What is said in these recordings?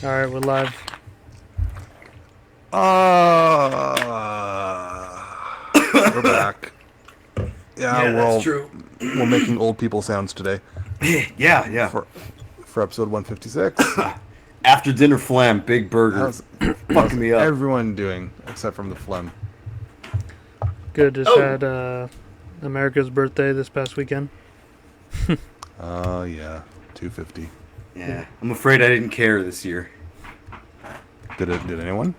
All right, we're live. We're back. Yeah, Yeah, that's true. we're making old people sounds today Yeah. for episode 156. After dinner phlegm, big burger, How's fucking me up. everyone doing except from the phlegm? Good. Just Oh, had America's birthday this past weekend. Yeah, 250. yeah. I'm afraid I didn't care this year. Did anyone?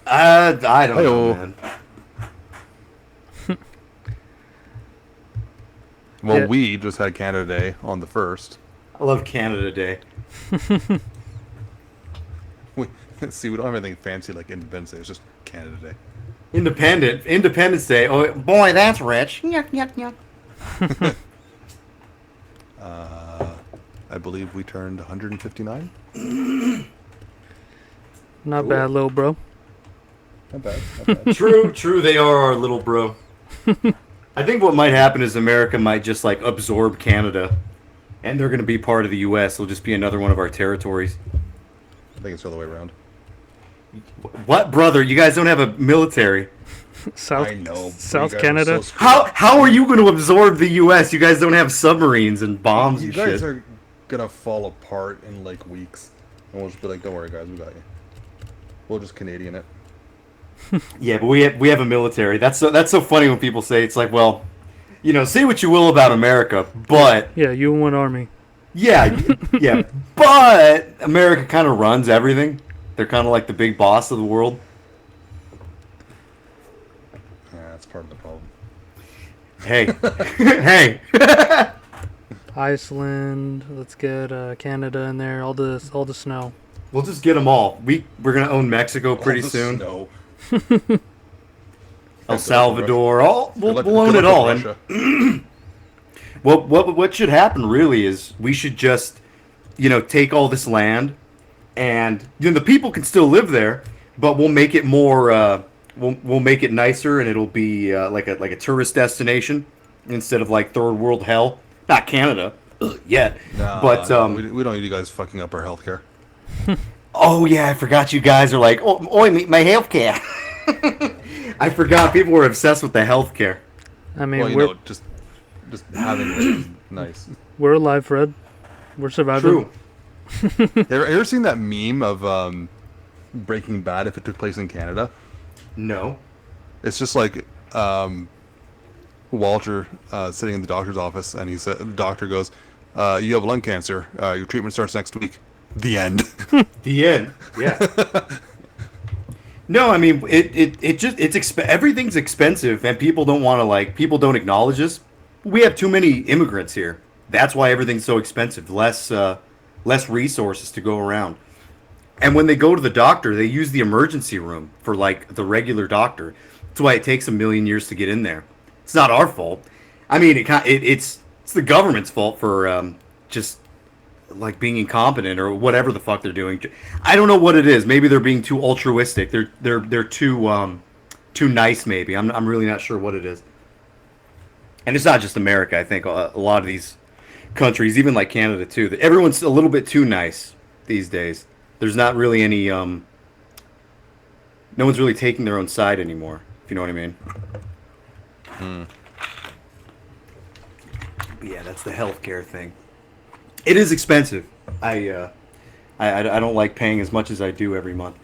I don't know, Hey-oh. man. Well, Yeah. we just had Canada Day on the 1st. I love Canada Day. We we don't have anything fancy like Independence Day. It's just Canada Day. Independence Day. Oh boy, that's rich. Yuck, yuck, yuck. I believe we turned 159. Not Cool. bad, little bro. Not bad. Not bad. True. They are our little bro. I think what might happen is America might just like absorb Canada, and they're gonna be part of the U.S. It'll just be another one of our territories. I think it's the other way around. What, brother? You guys don't have a military. South I know. but South you guys are Canada. so screwed. How are you going to absorb the U.S.? You guys don't have submarines and bombs You and guys shit. are gonna fall apart in like weeks, and we'll just be like, "Don't worry, guys, we got you." We'll just Canadian it. Yeah, but we have a military. That's so funny when people say it's like, well, say what you will about America, but Yeah, you and one army. yeah, but America kind of runs everything. They're kind of like the big boss of the world. Yeah, that's part of the problem. Hey, hey. Iceland. Let's get Canada in there. All the snow. We'll just get them all. We're gonna own Mexico pretty All the soon. snow. El Salvador. We'll Good own luck it with all. Russia. Well, what should happen really is we should just, take all this land, and the people can still live there, but we'll make it more. We'll make it nicer, and it'll be like a tourist destination instead of like third world hell. Not Canada yet, Nah, but we don't need you guys fucking up our healthcare. oh yeah, I forgot you guys are like, oh, my healthcare. I forgot people were obsessed with the healthcare. I mean, Well, we're just having it is nice. we're alive, Fred. We're surviving. True. Have you ever seen that meme of Breaking Bad if it took place in Canada? No. It's just like Walter sitting in the doctor's office, and the doctor goes, "You have lung cancer. Your treatment starts next week." The end. The end. Yeah. No, I mean everything's expensive, and people don't want to people don't acknowledge this. We have too many immigrants here. That's why everything's so expensive. Less resources to go around. And when they go to the doctor, they use the emergency room for like the regular doctor. That's why it takes a million years to get in there. It's not our fault. I mean, it's the government's fault for just like being incompetent or whatever the fuck they're doing. I don't know what it is. Maybe they're being too altruistic. They're too nice. Maybe I'm really not sure what it is. And it's not just America. I think a lot of these countries, even like Canada too, that everyone's a little bit too nice these days. There's not really any no one's really taking their own side anymore. If you know what I mean. But yeah, that's the healthcare thing. It is expensive. I don't like paying as much as I do every month.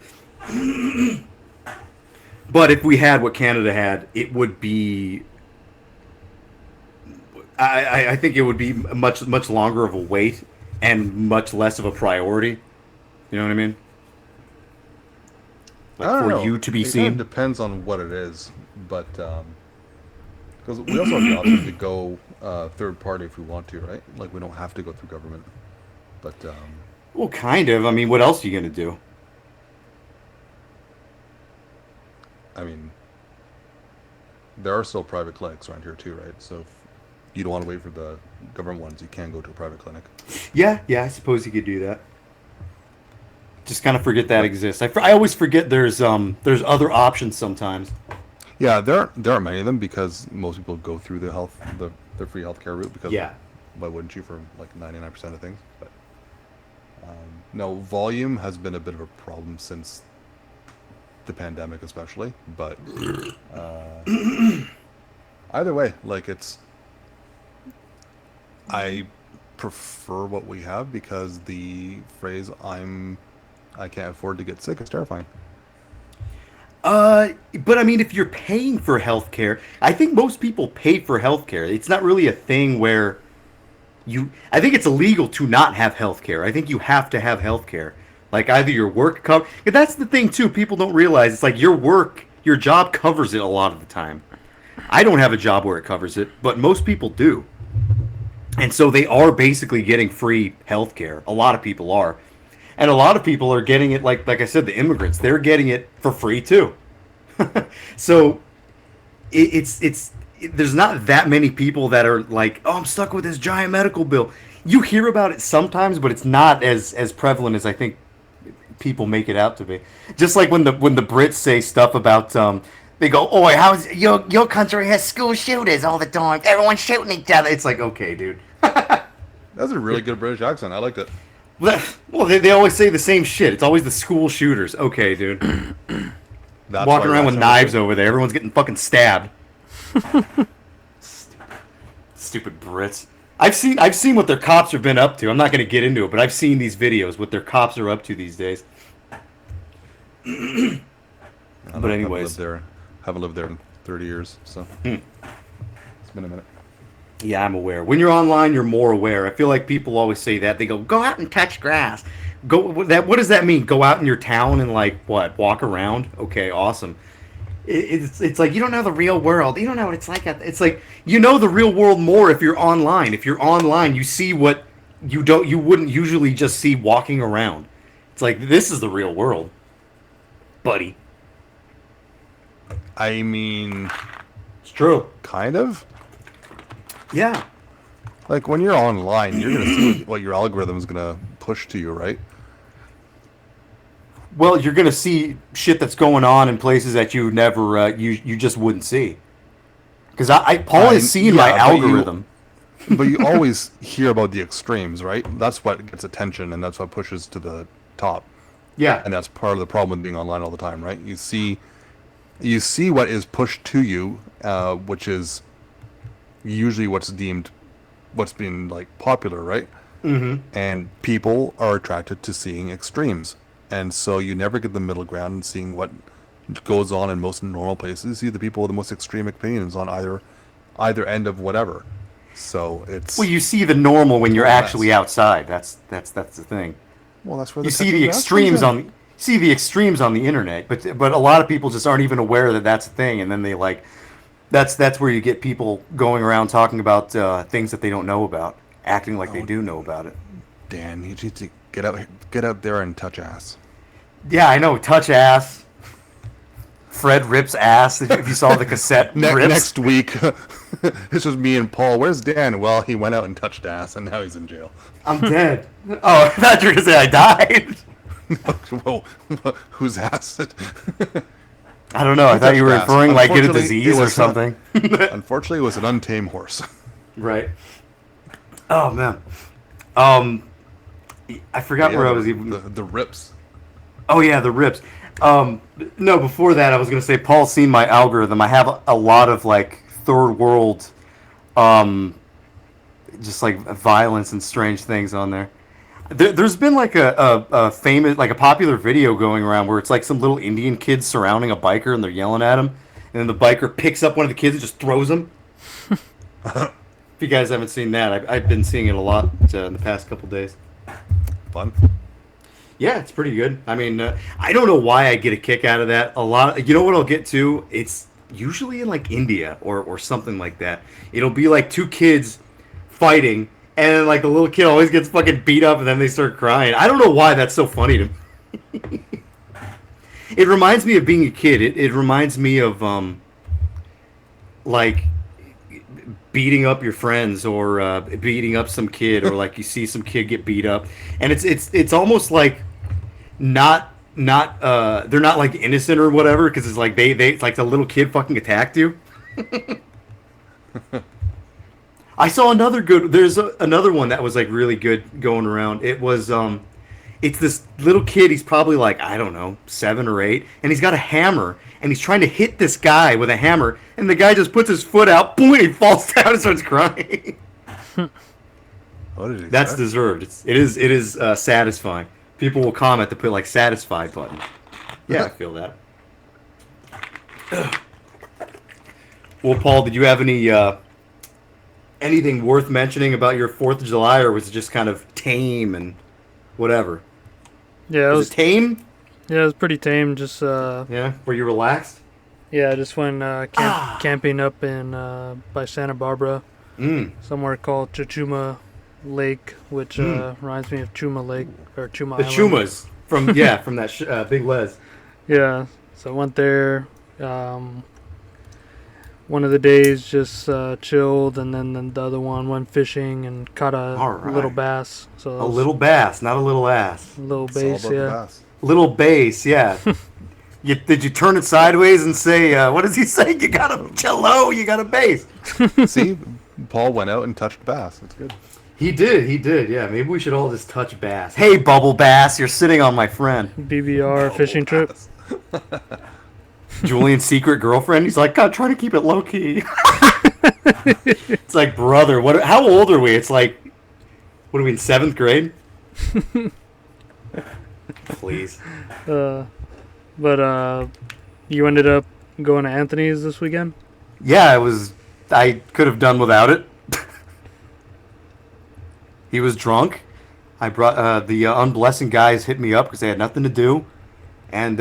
But if we had what Canada had, it would be. I think it would be much longer of a wait and much less of a priority. You know what I mean? I don't For know. you to be It kind seen. of depends on what it is, but because we also have the option to go third party if we want to, right? Like we don't have to go through government, but Well, kind of. I mean, what else are you gonna do? I mean, there are still private clinics around here too, right? So if you don't want to wait for the government ones, you can go to a private clinic. Yeah, I suppose you could do that. Just kind of forget that exists. I always forget there's other options sometimes. Yeah, there aren't many of them because most people go through the free healthcare route because Yeah. why wouldn't you for like 99% of things? But No, volume has been a bit of a problem since the pandemic, especially. But either way, like I prefer what we have because the phrase I can't afford to get sick is terrifying. But I mean, if you're paying for healthcare, I think most people pay for healthcare. It's not really a thing where I think it's illegal to not have healthcare. I think you have to have healthcare. Like either your work cover. That's the thing too. People don't realize it's like your job covers it a lot of the time. I don't have a job where it covers it, but most people do. And so they are basically getting free healthcare. A lot of people are. And a lot of people are getting it like I said, the immigrants, they're getting it for free too. So it's there's not that many people that are like, oh, I'm stuck with this giant medical bill. You hear about it sometimes, but it's not as prevalent as I think people make it out to be. Just like when the Brits say stuff about they go, oh, how's your country has school shooters all the time. Everyone's shooting each other. It's like, okay, dude. That's a really good British accent. I liked it. Well, they always say the same shit. It's always the school shooters. Okay, dude. That's Walking why around with accent was knives good. over there. Everyone's getting fucking stabbed. Stupid Brits. I've seen what their cops have been up to. I'm not going to get into it, but I've seen these videos what their cops are up to these days. But anyways, haven't lived there in 30 years, so it's been a minute. yeah, I'm aware. When you're online, you're more aware. I feel like people always say that. They go out and touch grass. What does that mean? Go out in your town and like what? Walk around? Okay, awesome. It's like you don't know the real world. You don't know what it's like. It's like you know the real world more if you're online. If you're online, you see what you wouldn't usually just see walking around. It's like this is the real world, buddy. I mean, It's true. kind of. Yeah. Like when you're online, you're gonna see what your algorithm is gonna push to you, right? Well, you're gonna see shit that's going on in places that you never you just wouldn't see. Because Paul has seen my algorithm. But you always hear about the extremes, right? That's what gets attention, and that's what pushes to the top. Yeah. And that's part of the problem with being online all the time, right? You see what is pushed to you, which is usually what's being like popular, right? Mm-hmm. And people are attracted to seeing extremes, and so you never get the middle ground and seeing what goes on in most normal places. You see the people with the most extreme opinions on either end of whatever. So it's Well, you see the normal when you're Well, actually outside. That's the thing. that's where You the see the extremes on the internet, but a lot of people just aren't even aware that that's a thing, and then they like that's where you get people going around talking about things that they don't know about, acting like they do know about it. Dan, you need to get out there and touch ass. Yeah, I know. Touch ass. Fred rips ass. If you saw the cassette, rips. Next week, this was me and Paul. Where's Dan? Well, he went out and touched ass, and now he's in jail. I'm dead. Oh, I thought you were gonna say I died. Whoa, whose ass? I don't know. I thought you were Touched ass. referring like get a Unfortunately, disease it or was something. Unfortunately, it was an untamed horse. Right. Oh man. I forgot where I was even. The rips. Oh yeah, the rips. No, before that, I was gonna say Paul's seen my algorithm. I have a lot of like third world, just like violence and strange things on there. There's been like a famous, like a popular video going around where it's like some little Indian kids surrounding a biker and they're yelling at him, and then the biker picks up one of the kids and just throws him. If you guys haven't seen that, I've been seeing it a lot in the past couple days. Fun. Yeah, it's pretty good. I mean, I don't know why I get a kick out of that. You know what I'll get to? It's usually in like India or something like that. It'll be like two kids fighting, and then like the little kid always gets fucking beat up, and then they start crying. I don't know why that's so funny to me. It reminds me of being a kid. It reminds me of like beating up your friends or beating up some kid, or like you see some kid get beat up, and it's almost like not they're not like innocent or whatever, because it's like they it's like the little kid fucking attacked you. I saw another good. There's another one that was like really good going around. It was It's this little kid. He's probably like, I don't know, 7 or 8, and he's got a hammer, and he's trying to hit this guy with a hammer, and the guy just puts his foot out, boom, and he falls down and starts crying. What did he That's say? deserved. It is satisfying. People will comment to put like satisfied button. Yeah, I feel that. Well, Paul, did you have anything worth mentioning about your 4th of July, or was it just kind of tame and whatever? Yeah, Was it tame? it was pretty tame. Just Yeah. Were you relaxed? yeah, just went camping up in by Santa Barbara, somewhere called Chachuma Lake, which reminds me of Chuma Lake or Chuma The Island. Chumas from from that Big Les. Yeah, so I went there. One of the days just chilled, and then the other one went fishing and caught a Alright. little bass. So A little bass, not a little ass. little It's all bass, about the yeah. bass. Little bass, yeah. Did you turn it sideways and say, what does he say? You got a cello, you got a bass. See, Paul went out and touched bass. That's good. He did, yeah. Maybe we should all just touch bass. Hey, Bubble Bass, you're sitting on my friend. BBR fishing trip. Julian's secret girlfriend. He's like, God, trying to keep it low key. It's like, brother, what? How old are we? It's like, what are we in 7th grade? Please. But you ended up going to Anthony's this weekend? Yeah, I could have done without it. He was drunk. I brought the unblessing guys hit me up because they had nothing to do, and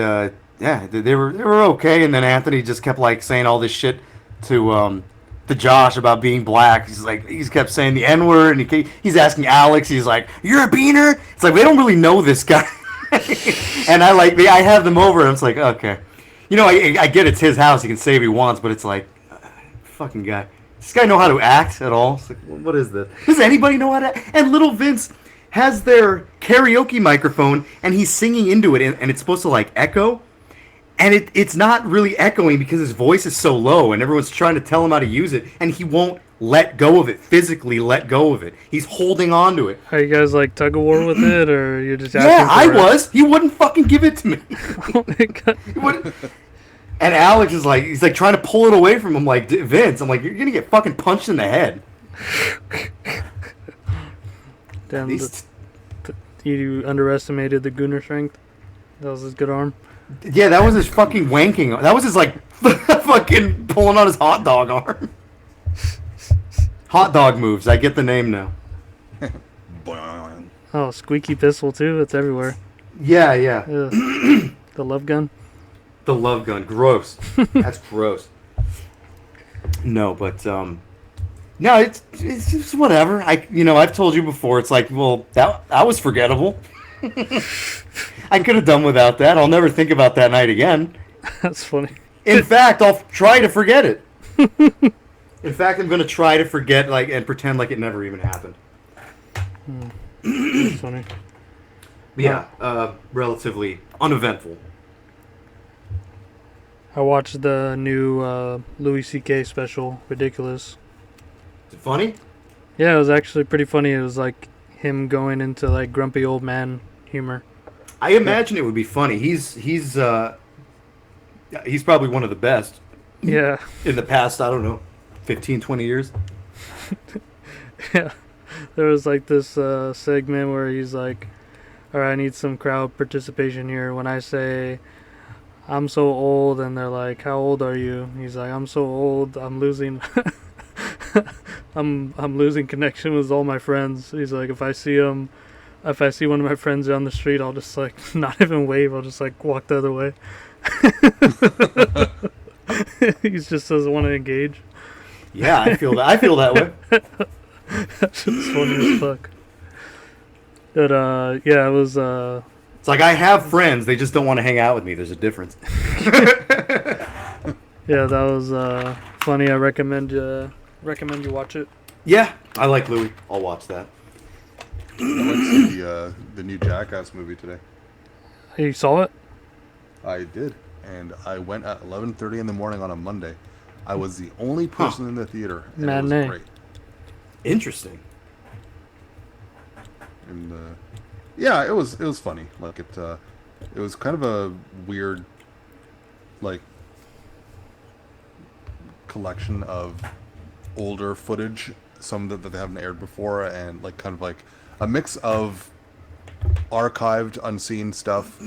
yeah, they were okay. And then Anthony just kept like saying all this shit to Josh about being black. He's kept saying the N word, and he's asking Alex. He's like, "You're a beaner." It's like they don't really know this guy, and I have them over, and it's like, okay, I get it's his house. He can say what he wants, but it's like, fucking guy. Does this guy know how to act at all? It's like, what is this? Does anybody know how to act? And little Vince has their karaoke microphone, and he's singing into it, and it's supposed to, like, echo. And it's not really echoing because his voice is so low, and everyone's trying to tell him how to use it, and he won't let go of it, physically let go of it. He's holding on to it. Are you guys like tug of war with it, or you're just asking Yeah, I for it? was. He wouldn't fucking give it to me. Oh my God. He wouldn't. And Alex is like, he's like trying to pull it away from him, like, Vince, I'm like, you're gonna get fucking punched in the head. Damn, These- you underestimated the Gunner strength. That was his good arm. Yeah, that was his fucking wanking. That was his, like, fucking pulling on his hot dog arm. Hot dog moves. I get the name now. Boing. Oh, squeaky pistol too. It's everywhere. Yeah, yeah. Ugh. The love gun. The love gun. Gross. That's gross. No, but, no, it's just whatever. I've told you before, it's like, well, that was forgettable. I could have done without that. I'll never think about that night again. That's funny. In fact, I'll try to forget it. In fact, I'm going to try to forget and pretend like it never even happened. That's funny. Yeah, relatively uneventful. I watched the new Louis C.K. special, Ridiculous. Is it funny? Yeah, it was actually pretty funny. It was like him going into like grumpy old man humor. I imagine it would be funny. He's probably one of the best Yeah, in the past, I don't know, 15, 20 years. yeah. There was like this segment where he's like, "All right, I need some crowd participation here. When I say I'm so old," and they're like, "How old are you?" He's like, "I'm so old. I'm losing." I'm losing connection with all my friends. He's like, if I see one of my friends down the street, I'll just like not even wave. I'll just like walk the other way. He just doesn't want to engage. Yeah, I feel that way. That's just funny as fuck. But yeah, it was It's like I have friends, they just don't want to hang out with me. There's a difference. yeah, that was funny. I recommend you watch it. Yeah, I like Louis. I'll watch that. I went to see the new Jackass movie today. You saw it? I did, and I went at 11:30 in the morning on a Monday. I was the only person in the theater, and it Matinee. was great. Interesting. And yeah, it was funny. Like it was kind of a weird like collection of older footage, some that they haven't aired before, and like kind of like a mix of archived, unseen stuff,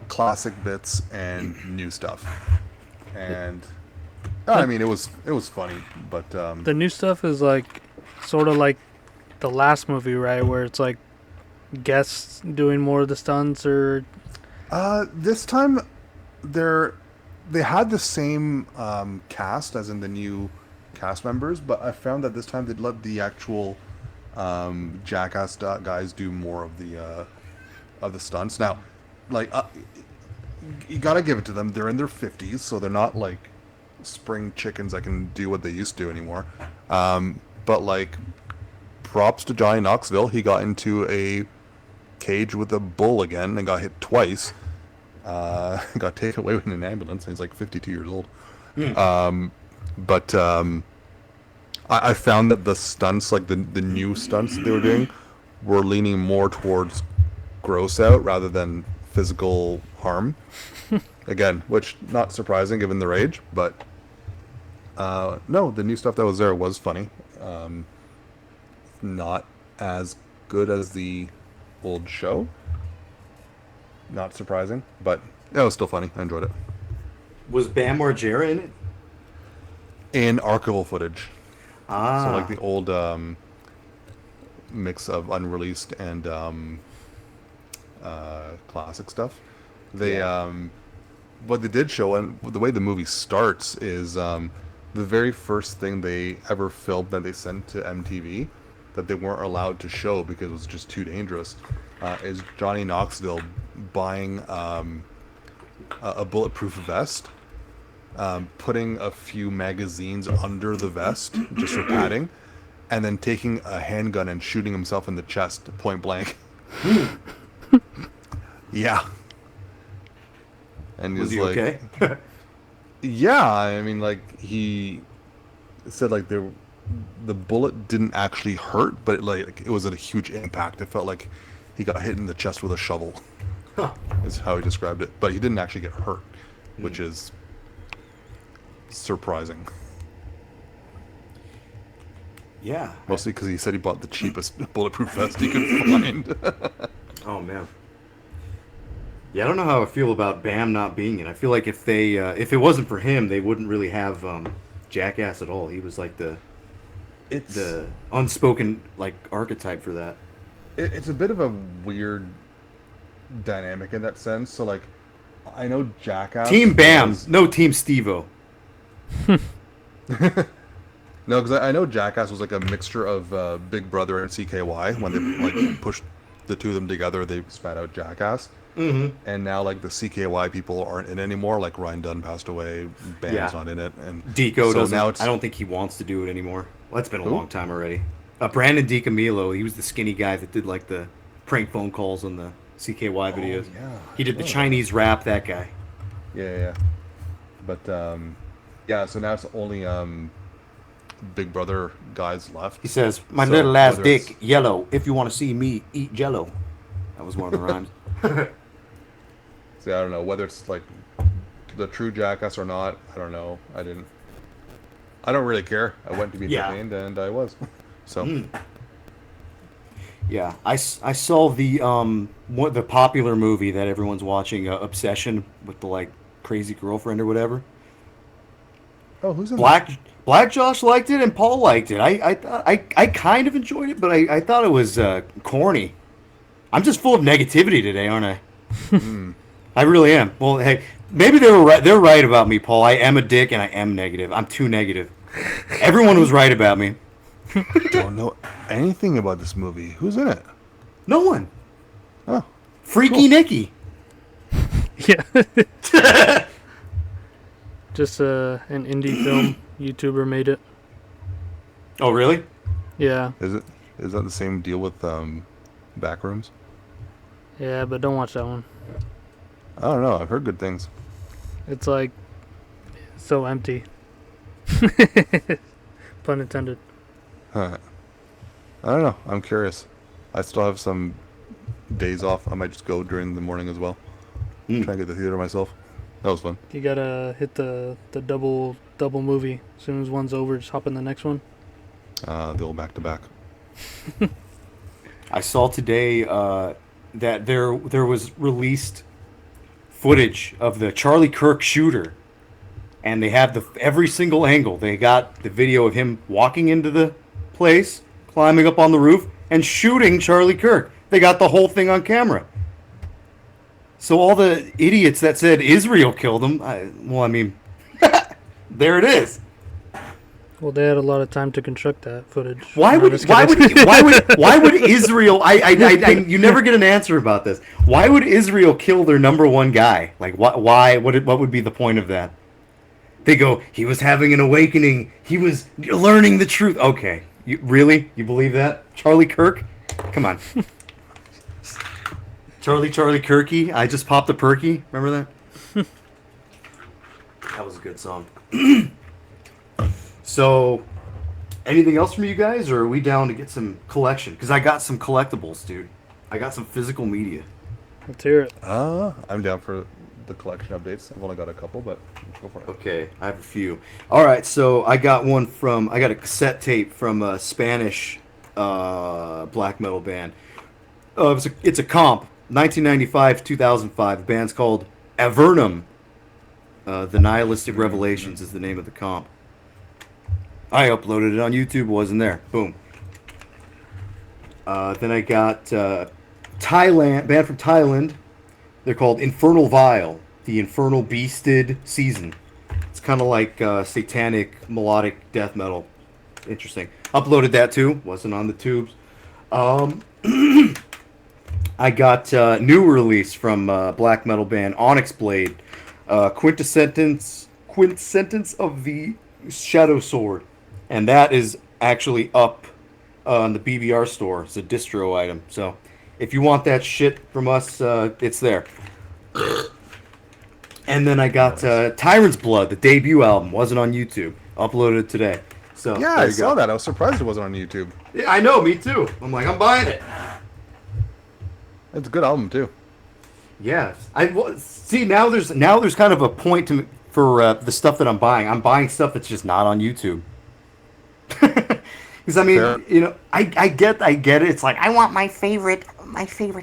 classic bits, and new stuff. And I But mean, it was funny, but the new stuff is like sort of like the last movie, right? Where it's like guests doing more of the stunts, or this time they're they had the same cast as in the new cast members, but I found that this time they'd let the actual Jackass guys do more of the stunts. Now, like you gotta give it to them; they're in their 50s, so they're not like spring chickens that can do what they used to anymore. But like, props to Johnny Knoxville. He got into a cage with a bull again and got hit twice. Got taken away in an ambulance. And he's like 52 years old. But I found that the stunts, like the new stunts that they were doing, were leaning more towards gross out rather than physical harm. Again, which not surprising given their age, but no, the new stuff that was there was funny. Not as good as the old show. Not surprising, but it was still funny. I enjoyed it. Was Bam Margera in it? In archival footage, so like Ah, the old mix of unreleased and classic stuff. They yeah. what they did show, and the way the movie starts is the very first thing they ever filmed that they sent to MTV that they weren't allowed to show because it was just too dangerous is Johnny Knoxville buying a bulletproof vest, putting a few magazines under the vest just for padding, and then taking a handgun and shooting himself in the chest point blank. Yeah, and Was he's he like, okay? yeah, I mean, like he said, like the bullet didn't actually hurt, but like it was a huge impact. It felt like he got hit in the chest with a shovel. Huh. Is how he described it. But he didn't actually get hurt, which is surprising. Yeah. Mostly because he said he bought the cheapest bulletproof vest he could find. Oh man. Yeah, I don't know how I feel about Bam not being in. I feel like if it wasn't for him, they wouldn't really have Jackass at all. He was like it's the unspoken like archetype for that. it's a bit of a weird dynamic in that sense. So like, I know Jackass Team Bam, was no Team Stevo. no, because I know Jackass was like a mixture of Big Brother and CKY. When they like pushed the two of them together, they spat out Jackass. Mm-hmm. And now like the CKY people aren't in it anymore. Like Ryan Dunn passed away, Bam's Yeah. not in it, and Deco so doesn't. now I it's don't think he wants to do it anymore. Well, that's been a who? long time already. Brandon DiCamillo, he was the skinny guy that did like the prank phone calls on the CKY Oh videos. yeah, He I did the forgot about that. Chinese rap. That guy. Yeah. But yeah. So now it's only Big Brother guys left. He says, "My So little ass whether it's dick yellow. If you want to see me eat Jello." That was one of the rhymes. see, I don't know whether it's like the true Jackass or not. I don't know. I don't really care. I went to be Yeah. entertained, and I was. So Yeah, I saw the popular movie that everyone's watching, Obsession, with the like crazy girlfriend or whatever. oh, who's in that? Black Josh liked it and Paul liked it. I thought I kind of enjoyed it, but I thought it was corny. I'm just full of negativity today, aren't I? I really am. Well, hey, maybe they were right. They're right about me, Paul. I am a dick and I am negative. I'm too negative. Everyone was right about me. Don't know anything about this movie. Who's in it? No one. Oh, Freaky cool. Nicky. yeah, just an indie film YouTuber made it. Oh, really? Yeah, Is that the same deal with Backrooms? yeah, but don't watch that one. I don't know. I've heard good things. It's like so empty. Pun intended. Huh. I don't know. I'm curious. I still have some days off. I might just go during the morning as well. Hmm. Try and get the theater myself. That was fun. You gotta hit the double movie. As soon as one's over, just hop in the next one. The old back to back. I saw today that there was released footage of the Charlie Kirk shooter, and they have every single angle. They got the video of him walking into the place, climbing up on the roof, and shooting Charlie Kirk. They got the whole thing on camera. So all the idiots that said Israel killed him, I mean, there it is. Well, they had a lot of time to construct that footage. Why No, would just why kidding. why would Israel? You never get an answer about this. Why would Israel kill their number one guy? Like why? What would be the point of that? They go, he was having an awakening. He was learning the truth. Okay, really? You believe that, Charlie Kirk? Come on, Charlie Kirky. I just popped a perky. Remember that? That was a good song. So, anything else from you guys, or are we down to get some collection? Because I got some collectibles, dude. I got some physical media. Let's hear it. I'm down for the collection updates. I've only got a couple, but go for it. Okay, I have a few. All right, so I got a cassette tape from a Spanish black metal band. It's a comp, 1995 2005. The band's called Avernum. The Nihilistic Revelations is the name of the comp. I uploaded it on YouTube. Wasn't there? Boom. Then I got band from Thailand. They're called Infernal Vile, the Infernal Beasted Season. It's kind of like satanic melodic death metal. Interesting. Uploaded that too. Wasn't on the tubes. I got new release from black metal band Onyx Blade, Quintessence of the Shadow Sword, and that is actually up on the BBR store. It's a distro item, so if you want that shit from us, it's there. And then I got Tyrant's Blood, the debut album. Wasn't on YouTube. Uploaded it today. So Yeah, I saw that. I was surprised it wasn't on YouTube. Yeah, I know, me too. I'm like, I'm buying it. It's a good album too. Yeah, see now. There's kind of a point for the stuff that I'm buying. I'm buying stuff that's just not on YouTube. Because I mean, Fair. you know, I get it. It's like I want my favorite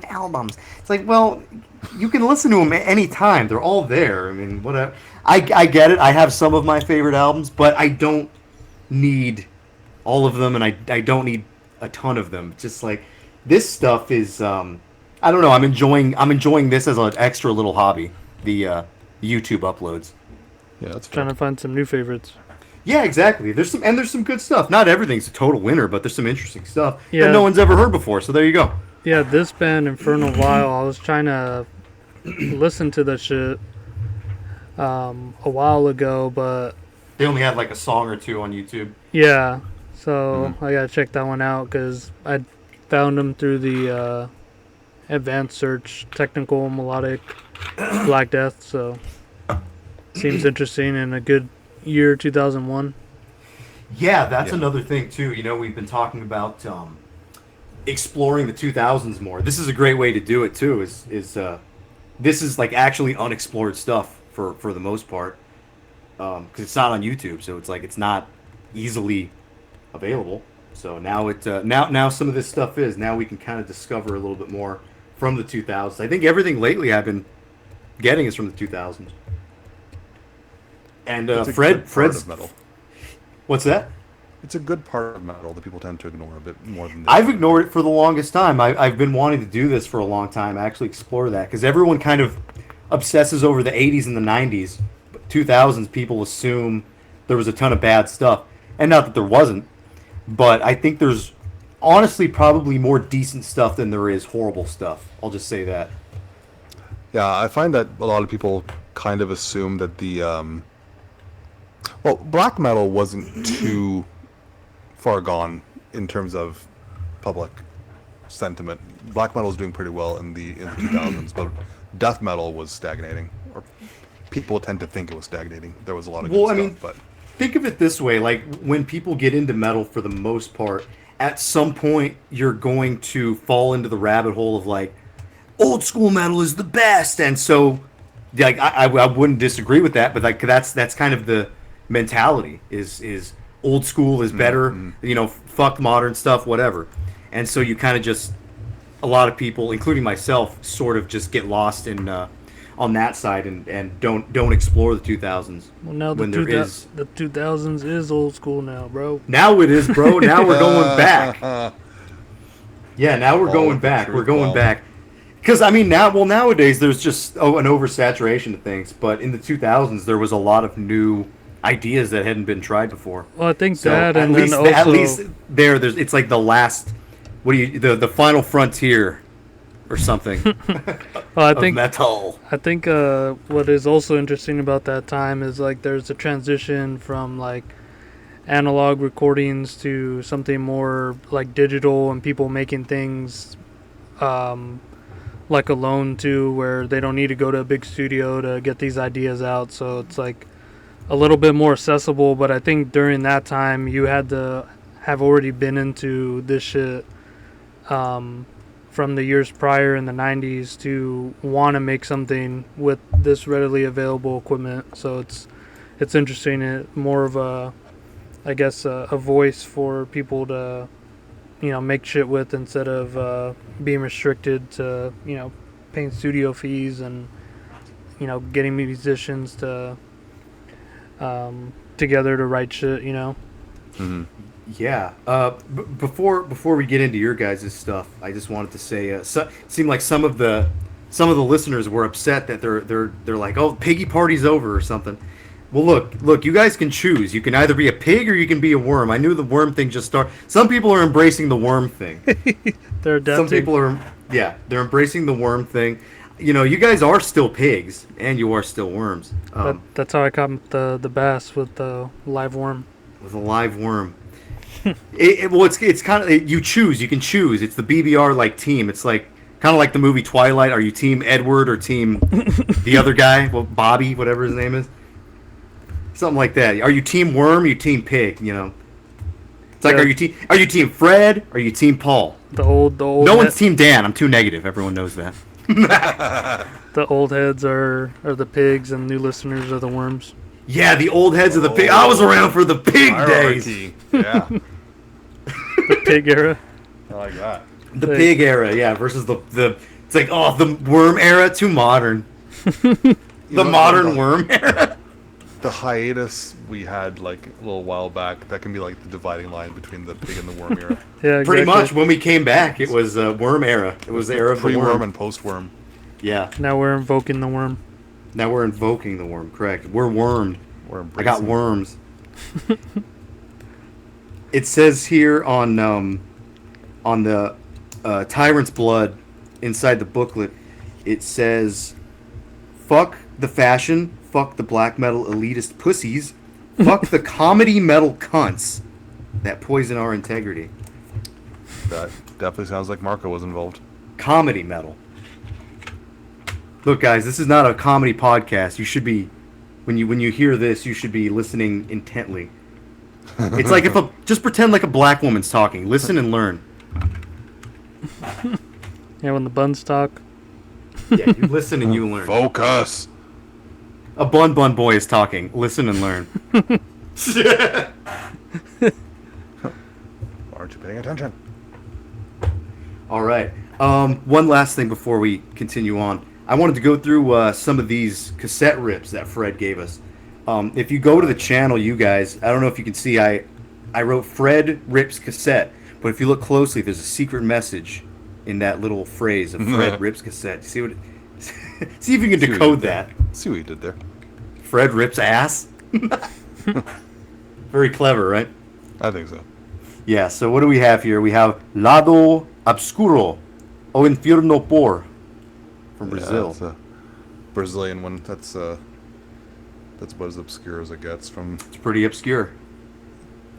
albums. It's like, well, you can listen to them at any time. They're all there. I mean, whatever. I get it. I have some of my favorite albums, but I don't need all of them, and I don't need a ton of them. Just like this stuff is. I don't know. I'm enjoying this as an extra little hobby. The YouTube uploads. Yeah, that's Trying fair. to find some new favorites. Yeah, exactly. There's some good stuff. Not everything's a total winner, but there's some interesting stuff Yeah. that no one's ever heard before. So there you go. Yeah, this band, Infernal Vile, I was trying to listen to that shit a while ago, but They only had like a song or two on YouTube. yeah, so I gotta check that one out because I found them through the advanced search, technical, melodic, Black Death, so seems interesting and a good year, 2001. Yeah, that's Yeah. another thing too. You know, we've been talking about exploring the 2000s more. This is a great way to do it too. This is like actually unexplored stuff for the most part, because it's not on YouTube, so it's like it's not easily available. So now now some of this stuff is. Now we can kind of discover a little bit more from the 2000s. I think everything lately I've been getting is from the 2000s. And It's a good part Fred's of metal. what's that? It's a good part of metal that people tend to ignore a bit more than this. I've ignored it for the longest time. I've been wanting to do this for a long time, actually explore that, because everyone kind of obsesses over the 80s and the 90s. But 2000s, people assume there was a ton of bad stuff. And not that there wasn't, but I think there's honestly probably more decent stuff than there is horrible stuff. I'll just say that. Yeah, I find that a lot of people kind of assume that well, black metal wasn't too far gone in terms of public sentiment. Black metal was doing pretty well in the 2000s, but death metal was stagnating, or people tend to think it was stagnating. There was a lot of good Well, I stuff, mean, but think of it this way: like when people get into metal, for the most part, at some point you're going to fall into the rabbit hole of like old school metal is the best, and so like I wouldn't disagree with that, but like that's kind of the mentality is old school is better, fuck modern stuff, whatever, and so you kind of just a lot of people, including myself, sort of just get lost in on that side and don't explore the 2000s Well, now when there is the 2000s is old school now, bro. now it is, bro. Now we're going back. Yeah, now we're going back. We're going back. Because I mean, nowadays there's just an oversaturation of things, but in the 2000s there was a lot of new ideas that hadn't been tried before. Well, I think So that, at and least then also, at least there's it's like the last, the final frontier or something well, I of think metal. I think what is also interesting about that time is like there's a transition from like analog recordings to something more like digital, and people making things like alone too, where they don't need to go to a big studio to get these ideas out. So it's like a little bit more accessible. But I think during that time you had to have already been into this shit from the years prior in the 90s to want to make something with this readily available equipment. So it's interesting. More of a, I guess, a voice for people to make shit with, instead of being restricted to paying studio fees and getting musicians to together to write shit. Mm-hmm. Yeah. Before we get into your guys' stuff, I just wanted to say, it seemed like some of the listeners were upset that they're like, oh, piggy party's over or something. Well, look, you guys can choose. You can either be a pig or you can be a worm. I knew the worm thing just started. Some people are embracing the worm thing. They're adapting. Some people are, they're embracing the worm thing. You guys are still pigs, and you are still worms. That's how I caught the bass, with the live worm. With a live worm. It's kind of, you choose. You can choose. It's the BBR like team. It's like kind of like the movie Twilight. Are you team Edward or team the other guy? Well, Bobby, whatever his name is. Something like that. Are you team worm? Or you team pig? It's like, are you team Fred? Or are you team Paul? The old. No one's team Dan. I'm too negative. Everyone knows that. The old heads are the pigs, and new listeners are the worms. Yeah, the old heads of the pig. I was around for the pig days. Hierarchy. Yeah. The pig era. I like that. The pig era, yeah, versus the it's like, oh, the worm era, too modern. The modern worm era. The hiatus we had like a little while back, that can be like the dividing line between the pig and the worm era. Yeah, exactly. Pretty much. When we came back, it was worm era. It was the era of the Pre-worm worm. and post-worm. Yeah. Now we're invoking the worm. Now we're invoking the worm. Correct. We're wormed. I got worms. It says here on the Tyrant's Blood inside the booklet, it says, "Fuck the fashion, fuck the black metal elitist pussies, fuck the comedy metal cunts that poison our integrity." That definitely sounds like Marco was involved. Comedy metal. Look, guys, this is not a comedy podcast. You should be, when you hear this, you should be listening intently. It's like just pretend like a black woman's talking. Listen and learn. Yeah, when the buns talk. Yeah, you listen and you learn. Focus! A Bun Bun Boy is talking. Listen and learn. Aren't you paying attention? All right. One last thing before we continue on. I wanted to go through some of these cassette rips that Fred gave us. If you go to the channel, you guys, I don't know if you can see, I wrote Fred Rips Cassette, but if you look closely, there's a secret message in that little phrase of Fred Rips Cassette. See what? See if you can decode that. See what you did there. Fred Rips Ass. Very clever, right? I think so. Yeah, so what do we have here? We have Lado Obscuro o Infierno Por from Brazil. That's a Brazilian one. That's about as obscure as it gets from... It's pretty obscure.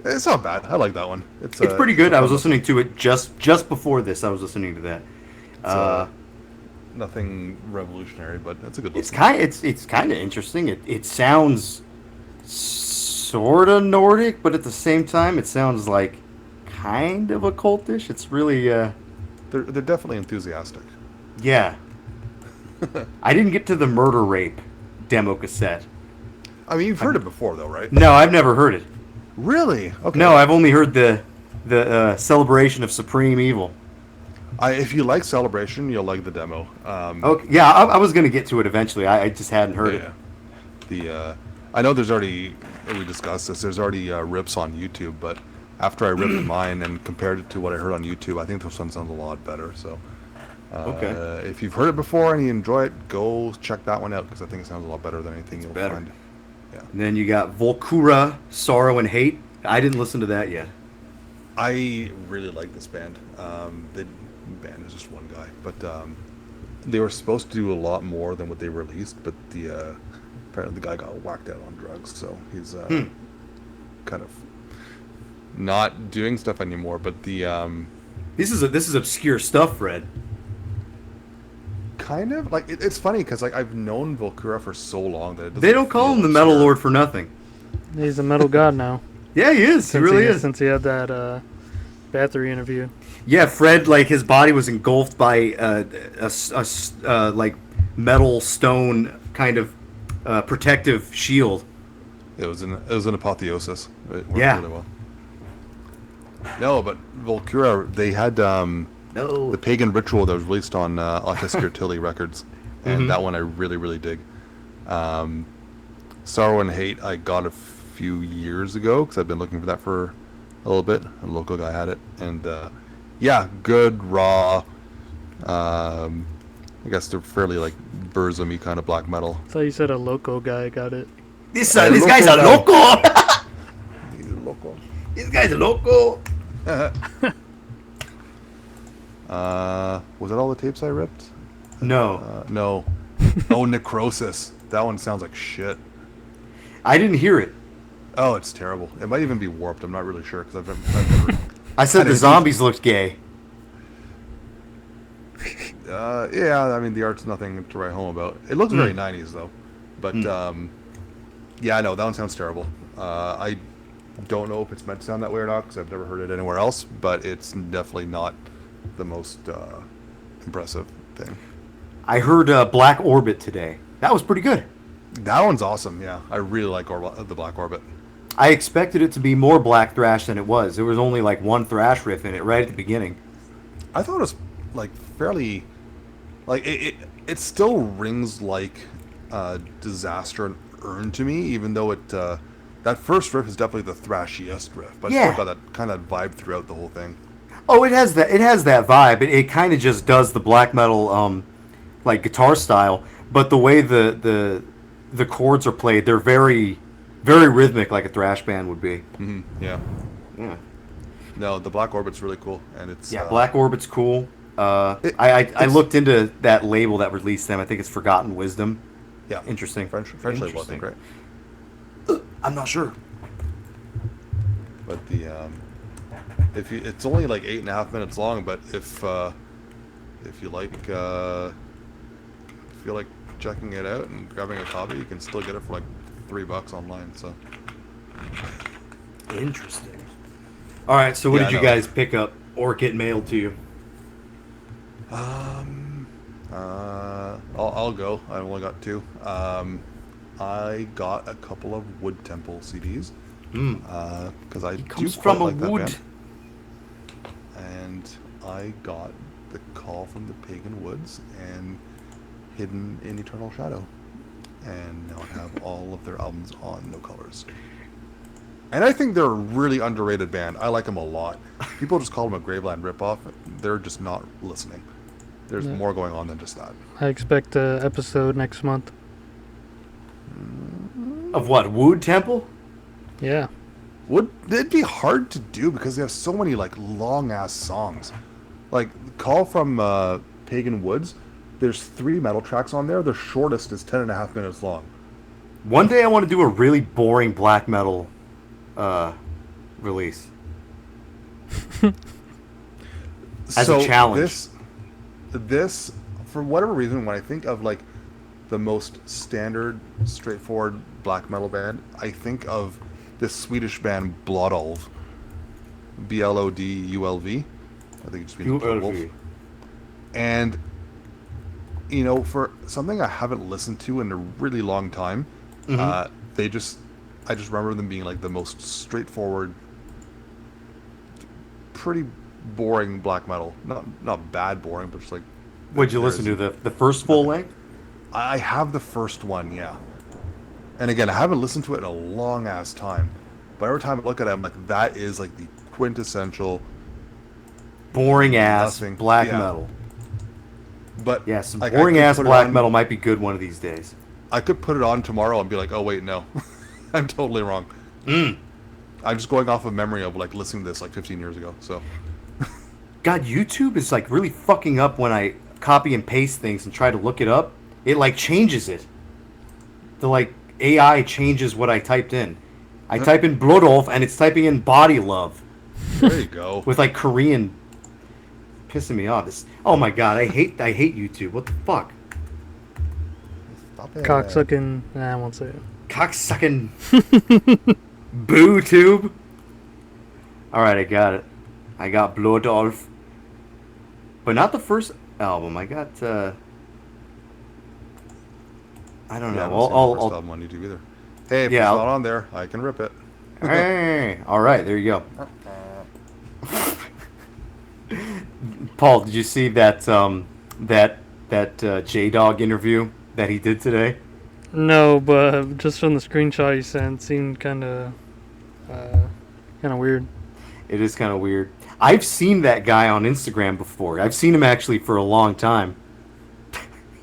It's not bad. I like that one. It's pretty good. I was listening to it just before this. I was listening to that. Nothing revolutionary, but it's a good listen. It's kind of interesting. It sounds sort of Nordic, but at the same time, it sounds like kind of occultish. It's really, They're definitely enthusiastic. yeah. I didn't get to the murder rape demo cassette. I mean, you've heard it before, though, right? No, I've never heard it. Really? Okay. No, I've only heard the celebration of supreme evil. If you like Celebration, you'll like the demo. Okay, yeah, I was gonna get to it eventually. I just hadn't heard it. Yeah. I know there's already, we discussed this, there's already rips on YouTube, but after I ripped mine and compared it to what I heard on YouTube, I think this one sounds a lot better. So, Okay. if you've heard it before and you enjoy it, go check that one out because I think it sounds a lot better than anything you'll better. find. Yeah. And then you got Volcura, Sorrow and Hate. I didn't listen to that yet. I really like this band. The band is just one guy, but they were supposed to do a lot more than what they released, but apparently the guy got whacked out on drugs, so he's kind of not doing stuff anymore. But This is obscure stuff, Fred. kind of like it's funny because like I've known Volcura for so long that it doesn't They don't call feel him the Metal obscure. Lord for nothing. He's a metal god now. Yeah, he is. He really is. Since he had that Bathory interview. Yeah, Fred, like his body was engulfed by like metal stone kind of protective shield. It was an apotheosis. It worked Yeah. really well. No, but Volcura, they had No. the Pagan Ritual that was released on Autistic Tilly Records, and that one I really, really dig. Sorrow and Hate I got a few years ago because I've been looking for that for a little bit. A local guy had it, and yeah, good raw. I guess they're fairly like Burzum-y kind of black metal. I thought you said a loco guy got it. This Loco guy's a guy. loco. He's local. This guy's a loco. Was that all the tapes I ripped? No, No. Oh, Necrosis. That one sounds like shit. I didn't hear it. Oh, it's terrible. It might even be warped. I'm not really sure because I've never. I said the zombies looked gay. Yeah, I mean the art's nothing to write home about. It looks very 90s though, but yeah, I know that one sounds terrible. I don't know if it's meant to sound that way or not because I've never heard it anywhere else, but it's definitely not the most impressive thing. I heard Black Orbit today. That was pretty good. That one's awesome. Yeah, I really like the Black Orbit. I expected it to be more black thrash than it was. There was only like one thrash riff in it right at the beginning. I thought it was like fairly, like it still rings like Disaster and Urn to me, even though it that first riff is definitely the thrashiest riff, but Yeah. it's still got that kind of vibe throughout the whole thing. Oh, it has that. It has that vibe. It kind of just does the black metal, like guitar style. But the way the chords are played, they're very, very rhythmic, like a thrash band would be. Yeah. Yeah. No, the Black Orbit's really cool, and it's Yeah. Black Orbit's cool. I looked into that label that released them. I think it's Forgotten Wisdom. Yeah, Interesting. French label, I think, right? I'm not sure. But the if you, it's only like 8.5 minutes long, but if you like feel like checking it out and grabbing a copy, you can still get it for like $3 online. So Interesting. All right. So what Yeah, did you I know. guys pick up or get mailed to you? I'll go. I only got 2. I got a couple of Wood Temple CDs because I Comes do from quite a like that wood. band. And I got The Call from the Pagan Woods and Hidden in Eternal Shadow, and now I have all of their albums on No Colors. And I think they're a really underrated band. I like them a lot. People just call them a Graveland ripoff. They're just not listening. There's Yeah. more going on than just that. I expect an episode next month. Of what? Wood Temple? Yeah. It'd be hard to do because they have so many like long ass songs. Like Call from Pagan Woods, there's 3 metal tracks on there. The shortest is 10.5 minutes long. One day I want to do a really boring black metal release. As a challenge. This, for whatever reason, when I think of like the most standard, straightforward black metal band, I think of this Swedish band Bloodolv. Blodulv. I think it just means Blood Wolf. ULV. And for something I haven't listened to in a really long time, Mhm. I just remember them being like the most straightforward, pretty boring black metal. Not bad boring, but just like What'd you listen to? The first full nothing. length? I have the first one, yeah. And again, I haven't listened to it in a long ass time. But every time I look at it, I'm like, that is like the quintessential Boring ass nothing. black Yeah. metal. But Yeah, some like, I boring could ass put it black on- metal might be good one of these days. I could put it on tomorrow and be like, oh wait, no, I'm totally wrong. Mm. I'm just going off of memory of like listening to this like 15 years ago. So God, YouTube is like really fucking up when I copy and paste things and try to look it up. It like changes it. The like AI changes what I typed in. I type in Bloodolf and it's typing in Body Love there you go. with like Korean, pissing me off. Oh my god, I hate YouTube. What the fuck? Stop it. Cocksucking. Nah, I won't say it. Cocksucking boo tube. All right, I got it. I got Bloodolf, but not the first album. I got. I don't Yeah, I know. haven't seen the I'll, first I'll, album on YouTube either. Hey, if Yeah, it's I'll- not on there, I can rip it. Hey, all right, there you go. Paul, did you see that J Dog interview that he did today? No, but just from the screenshot you sent, seemed kind of weird. It is kind of weird. I've seen that guy on Instagram before. I've seen him actually for a long time.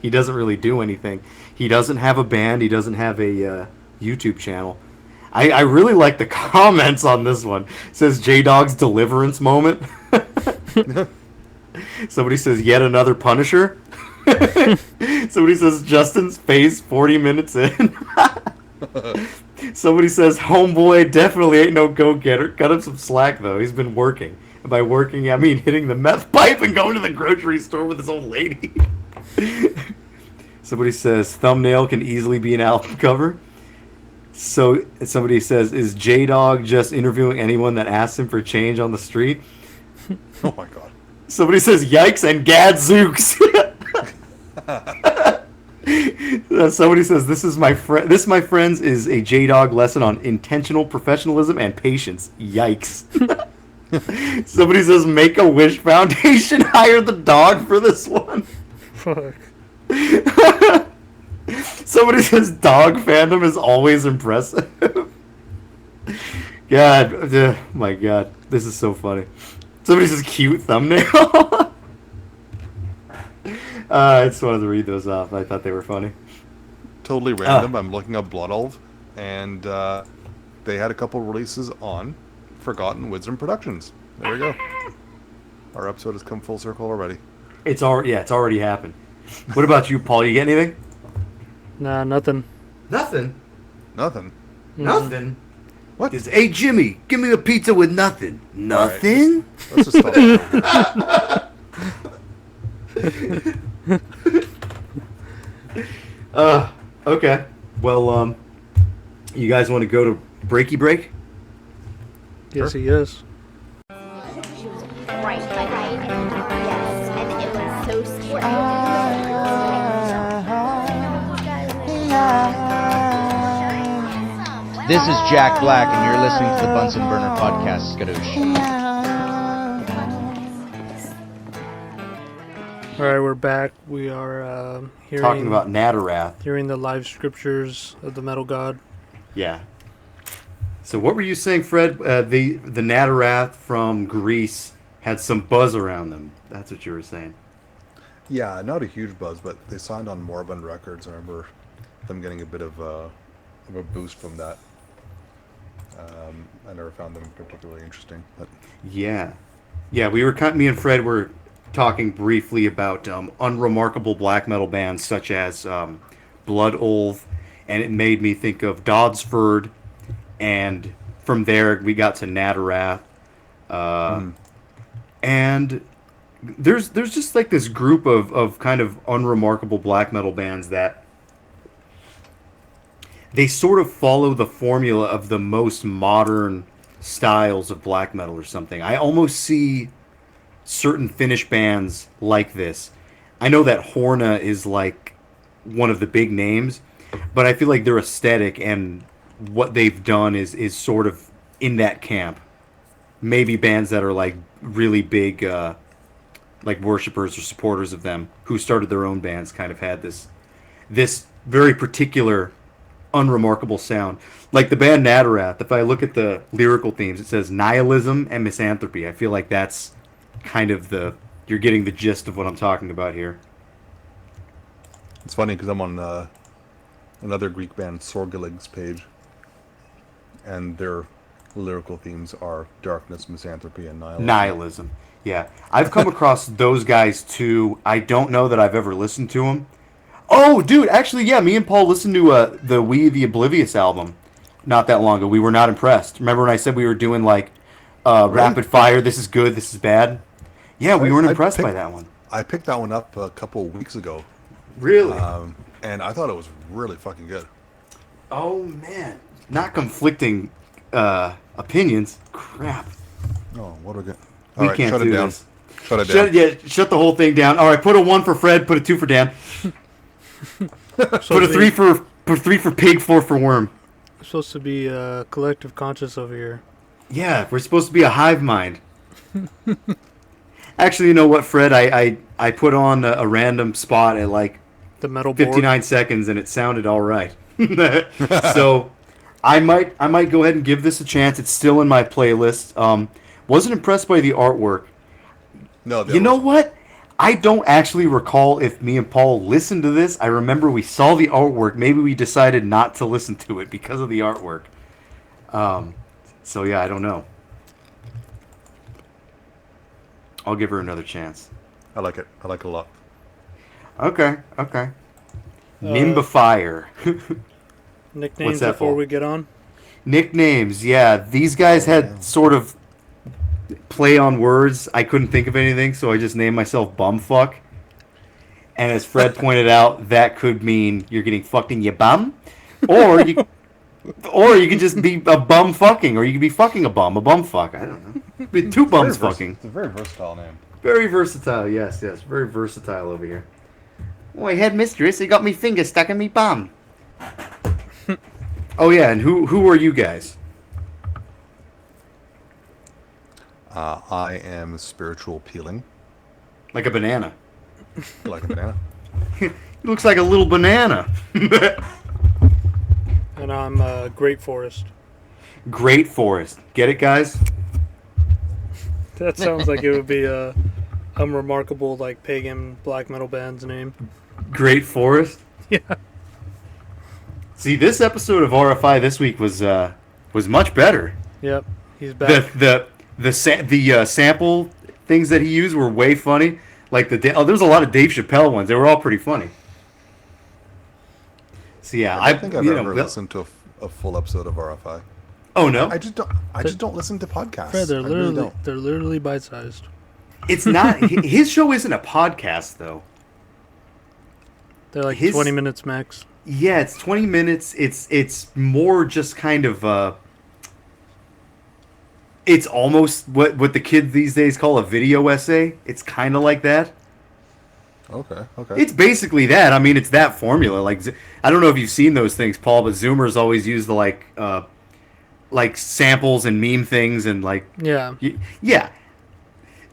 He doesn't really do anything. He doesn't have a band. He doesn't have a YouTube channel. I really like the comments on this one. It says J Dog's deliverance moment. Somebody says yet another Punisher. Somebody says Justin's face 40 minutes in. Somebody says homeboy definitely ain't no go-getter. Cut him some slack though. He's been working. And by working, I mean hitting the meth pipe and going to the grocery store with his old lady. Somebody says thumbnail can easily be an album cover. So somebody says, is J-Dog just interviewing anyone that asks him for change on the street? Oh my god. Somebody says yikes and gadzooks. Somebody says this is my friend. This, my friends, is a J-Dog lesson on intentional professionalism and patience. Yikes. Somebody says Make-A-Wish Foundation hired the dog for this one. Fuck. Somebody says dog fandom is always impressive. God, my God, this is so funny. Somebody says cute thumbnail. I just wanted to read those off. I thought they were funny. Totally random. I'm looking up Blood Olf, and they had a couple releases on Forgotten Wisdom Productions. There we go. Our episode has come full circle already. It's already happened. What about you, Paul? You get anything? Nah, nothing. Nothing. Nothing. Nothing. What? Is hey Jimmy, give me a pizza with nothing. Nothing. Let's just stop. Okay. Well, you guys want to go to breaky break? Yes, he is. Right. Yes. And it was so scary. This is Jack Black, and you're listening to the Bunsen Burner Podcast, Skadoosh. All right, we're back. We are hearing Talking about Natarath. hearing the live scriptures of the metal god. Yeah. So what were you saying, Fred? The Natarath from Greece had some buzz around them. That's what you were saying. Yeah, not a huge buzz, but they signed on Moribund Records. I remember them getting a bit of a boost from that. I never found them particularly interesting. But Yeah. Yeah, me and Fred were talking briefly about unremarkable black metal bands such as Blood Olf, and it made me think of Dodsford, and from there we got to Natarath. And there's just like this group of kind of unremarkable black metal bands that they sort of follow the formula of the most modern styles of black metal or something. I almost see certain Finnish bands like this. I know that Horna is like one of the big names, but I feel like their aesthetic and what they've done is sort of in that camp. Maybe bands that are like really big, like worshippers or supporters of them who started their own bands kind of had this very particular, unremarkable sound. Like the band Natarath, if I look at the lyrical themes, it says nihilism and misanthropy. I feel like that's kind of you're getting the gist of what I'm talking about here. It's funny because I'm on another Greek band, Sorgelig's page, and their lyrical themes are darkness, misanthropy, and nihilism. Nihilism. Yeah. I've come across those guys too. I don't know that I've ever listened to them. Oh, dude, actually, yeah, me and Paul listened to the We the Oblivious album not that long ago. We were not impressed. Remember when I said we were doing like rapid fire, this is good, this is bad? Yeah, we weren't impressed by that one. I picked that one up a couple weeks ago. Really? And I thought it was really fucking good. Oh, man. Not conflicting opinions. Crap. Oh, what do we get? We can't shut do it down. this. Shut it down. Shut the whole thing down. All right, put a 1 for Fred, put a 2 for Dan. Put a 3 for Pig, 4 for Worm. We're supposed to be collective conscious over here. Yeah, we're supposed to be a hive mind. Actually, you know what, Fred? I put on a random spot at like The metal board. 59 seconds, and it sounded all right. So I might go ahead and give this a chance. It's still in my playlist. Wasn't impressed by the artwork. No, You know what? I don't actually recall if me and Paul listened to this. I remember we saw the artwork. Maybe we decided not to listen to it because of the artwork. So yeah, I don't know. I'll give her another chance. I like it. I like it a lot. Okay. Nimbifier. Nicknames What's that before for? we get on. Nicknames, yeah. These guys had sort of play on words. I couldn't think of anything, so I just named myself Bumfuck. And as Fred pointed out, that could mean you're getting fucked in your bum, or you could just be a bum fucking, or you could be fucking a bumfuck. I don't know. Be two bums fucking. It's a very versatile name. Very versatile, yes. Very versatile over here. Boy, head mistress, he got me finger stuck in me bum. Oh yeah, and who are you guys? I am spiritual peeling, Like a banana. like a banana. He looks like a little banana. And I'm Great Forest. Great Forest. Get it, guys? That sounds like it would be a unremarkable, like, pagan black metal band's name. Great Forest? Yeah. See, this episode of RFI this week was much better. Yep. He's back. The sample things that he used were way funny. Like there's a lot of Dave Chappelle ones. They were all pretty funny. So yeah, I don't think I've ever listened to a full episode of RFI. Oh no, I just don't listen to podcasts. Fred, I really don't. they're literally bite-sized. it's not. His show isn't a podcast though. They're like His- 20 minutes max. Yeah, it's 20 minutes. It's more just kind of it's almost what the kids these days call a video essay. It's kind of like that. Okay. It's basically that. I mean, it's that formula. Like, I don't know if you've seen those things, Paul, but Zoomers always use the like samples and meme things and like Yeah. yeah.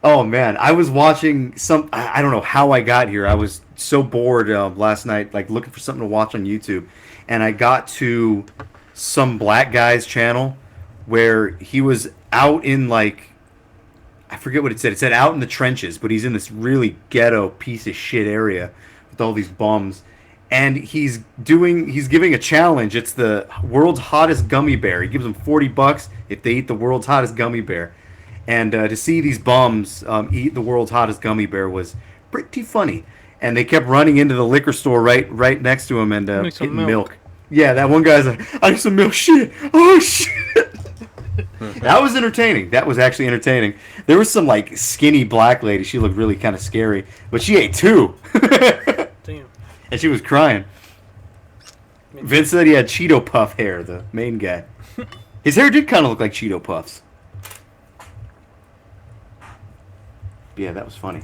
Oh man, I was watching some. I don't know how I got here. I was so bored last night, like looking for something to watch on YouTube, and I got to some black guy's channel where he was out in like, I forget what it said. It said out in the trenches, but he's in this really ghetto piece of shit area with all these bums, and he's giving a challenge. It's the world's hottest gummy bear. He gives them $40 if they eat the world's hottest gummy bear. And to see these bums eat the world's hottest gummy bear was pretty funny. And they kept running into the liquor store right next to him and Need some getting milk. milk. Yeah, that one guy's like, I need some milk. Shit. Oh, shit. That was entertaining. That was actually entertaining. There was some like skinny black lady. She looked really kind of scary. But she ate two. Damn. And she was crying. Vince said he had Cheeto Puff hair, the main guy. His hair did kind of look like Cheeto Puffs. Yeah, that was funny.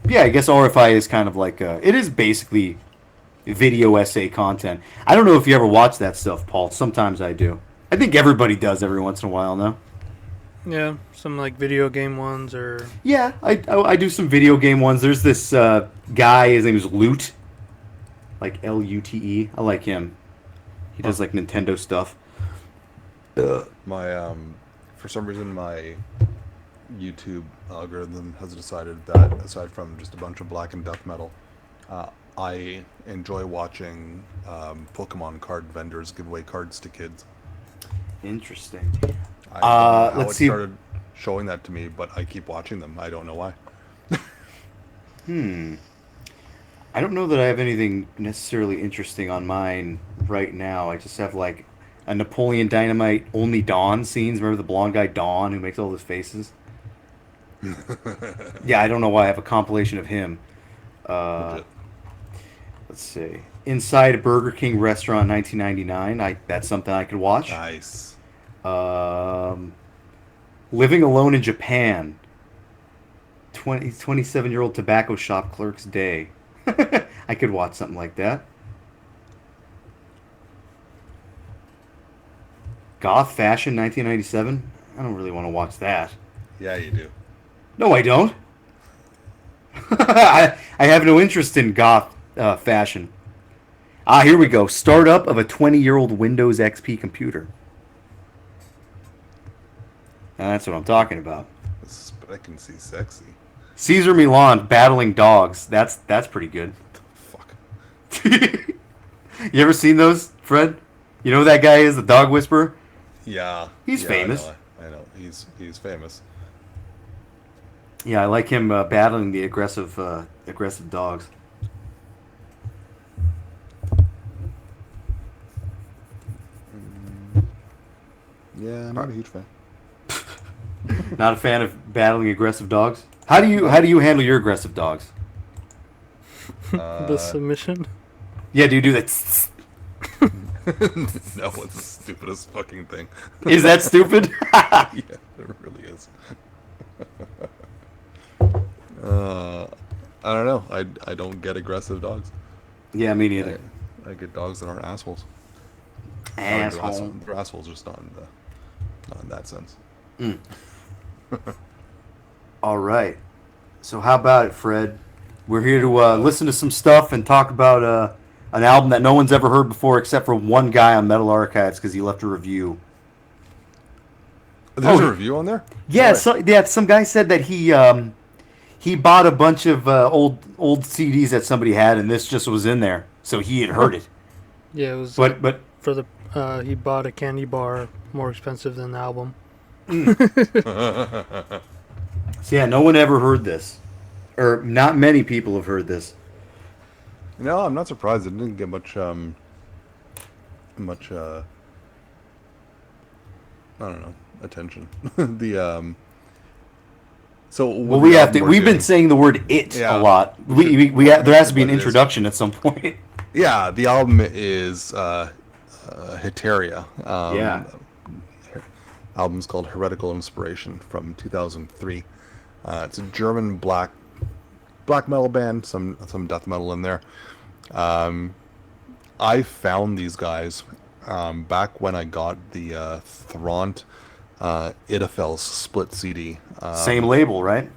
Yeah, I guess RFI is kind of like it is basically video essay content. I don't know if you ever watch that stuff, Paul. Sometimes I do. I think everybody does every once in a while now. Yeah, some like video game ones or Yeah, I do some video game ones. There's this guy. His name is Lute, like Lute. I like him. He does like Nintendo stuff. My for some reason my YouTube algorithm has decided that aside from just a bunch of black and death metal, I enjoy watching Pokemon card vendors give away cards to kids. Interesting. I don't know how let's it see. started showing that to me, but I keep watching them. I don't know why. I don't know that I have anything necessarily interesting on mine right now. I just have like a Napoleon Dynamite only Dawn scenes. Remember the blonde guy Dawn who makes all those faces? Yeah, I don't know why I have a compilation of him. Legit. Let's see. Inside a Burger King restaurant, 1999. That's something I could watch. Nice. Living Alone in Japan. 27-year-old tobacco shop clerk's day. I could watch something like that. Goth Fashion 1997. I don't really want to watch that. Yeah, you do. No, I don't. I have no interest in goth fashion. Here we go. Startup of a 20-year-old Windows XP computer. Now, that's what I'm talking about. But I can see sexy. Caesar Milan battling dogs. That's pretty good. Fuck. You ever seen those, Fred? You know who that guy is, the dog whisperer? Yeah. He's yeah, famous. I know. He's famous. Yeah, I like him battling the aggressive dogs. Yeah, I'm not a huge fan. Not a fan of battling aggressive dogs. How do you handle your aggressive dogs? the submission. Yeah, do you do that? No, it's the stupidest fucking thing. Is that stupid? Yeah, it really is. I don't know. I don't get aggressive dogs. Yeah, me neither. I get dogs that aren't assholes. Asshole. They're assholes, just not in that sense. All right. So how about it, Fred? We're here to listen to some stuff and talk about an album that no one's ever heard before except for one guy on Metal Archives because he left a review. There's a review on there? Yeah, Alright. some guy said that he bought a bunch of old CDs that somebody had, and this just was in there, so he had heard it. Yeah, it was. But For the he bought a candy bar more expensive than the album. so yeah, no one ever heard this, or not many people have heard this. No, I'm not surprised. It didn't get much I don't know, attention. So Well, we've been saying the word "it" a lot. There has to be an introduction at some point. Yeah, the album is Hetaeria. Yeah. Album's called Heretical Inspiration from 2003. It's a German black metal band, some death metal in there. I found these guys back when I got the Thront Itafels split CD. Same label, right?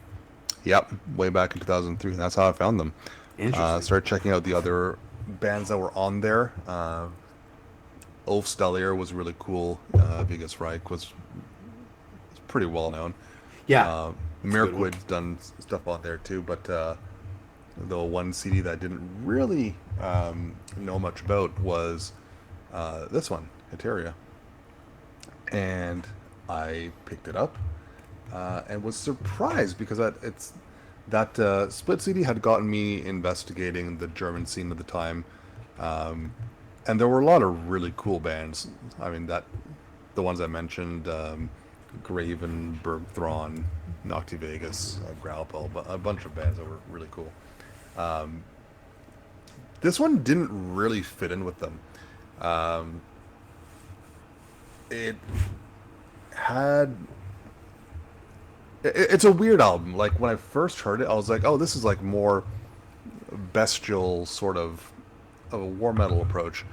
Yep, way back in 2003. That's how I found them. Interesting. Started checking out the other bands that were on there. Ulf Stellier was really cool. Vigus Reich was pretty well known. Yeah. Mirkwood's done stuff on there too, but the one CD that I didn't really know much about was this one, Hetaeria. And I picked it up and was surprised because that split CD had gotten me investigating the German scene at the time. And there were a lot of really cool bands. I mean, the ones I mentioned, Graven, Bergthron, Nocti Vegas, Growlpel, a bunch of bands that were really cool. This one didn't really fit in with them. Um, it had it's a weird album. Like when I first heard it, I was like, "Oh, this is like more bestial sort of a war metal approach."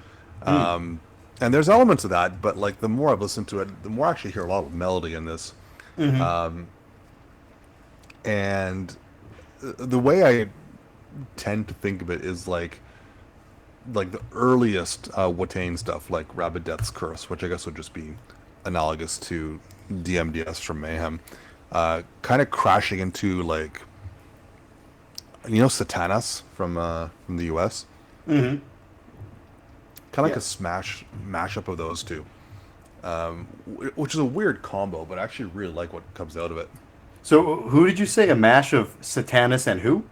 Mm. And there's elements of that, but like the more I've listened to it, the more I actually hear a lot of melody in this. Mm-hmm. And the way I tend to think of it is like the earliest Watain stuff, like Rabid Death's Curse, which I guess would just be analogous to DMDS from Mayhem, kind of crashing into like Satanas from the US, Mm-hmm. kind of like Yeah. a smash mashup of those two, which is a weird combo, but I actually really like what comes out of it. So who did you say? A mash of Satanus and who?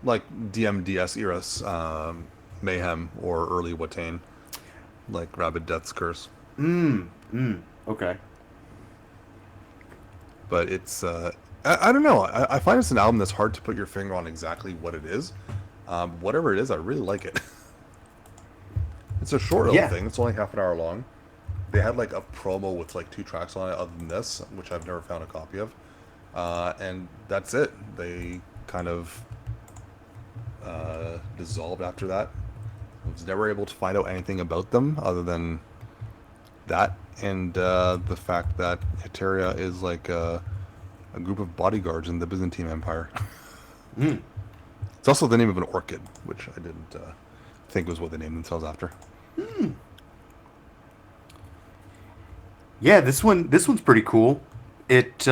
Like DMDS eras, Mayhem or early Watain, like Rabid Death's Curse. Okay. But it's I don't know. I find it's an album that's hard to put your finger on exactly what it is. Whatever it is, I really like it. It's a short little Yeah. thing. It's only half an hour long. They had like a promo with like 2 tracks on it, other than this, which I've never found a copy of. And that's it. They kind of dissolved after that. I was never able to find out anything about them other than that, and the fact that Hetaeria is like a group of bodyguards in the Byzantine Empire. Mm. It's also the name of an orchid, which I didn't think was what they named themselves after. Yeah, this one's pretty cool. It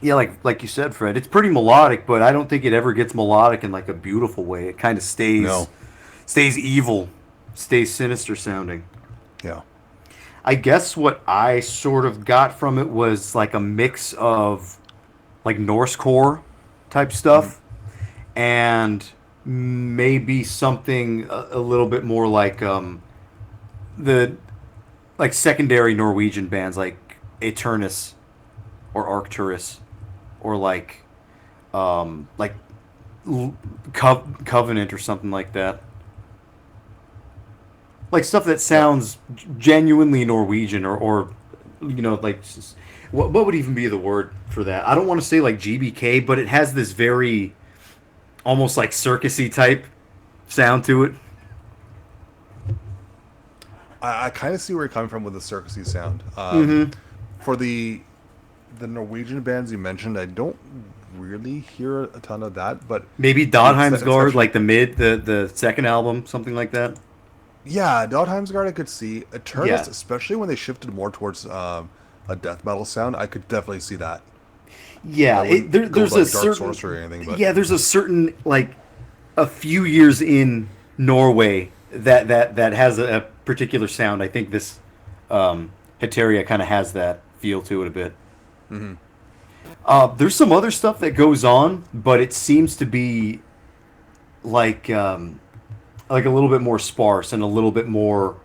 yeah, like you said, Fred, it's pretty melodic, but I don't think it ever gets melodic in like a beautiful way. It kind of No. stays evil, stays sinister sounding. Yeah. I guess what I sort of got from it was like a mix of like Norse core type stuff and maybe something a little bit more like the like secondary Norwegian bands like Eternus or Arcturus or like Covenant or something like that. Like stuff that sounds genuinely Norwegian or like what would even be the word for that? I don't want to say like GBK, but it has this very almost like circusy type sound to it. I kind of see where you're coming from with the circusy sound. For the Norwegian bands you mentioned, I don't really hear a ton of that, but Maybe it's Dodheimsgard, actually, like the second album, something like that. yeah, Dodheimsgard I could see. Eternus, Yeah. especially when they shifted more towards a death metal sound, I could definitely see that. Yeah, I wouldn't go there's like a Dark certain Sorcery or anything, but yeah, there's a certain like a few years in Norway that has a particular sound. I think this Heteria kind of has that feel to it a bit. There's some other stuff that goes on, but it seems to be like a little bit more sparse and a little bit more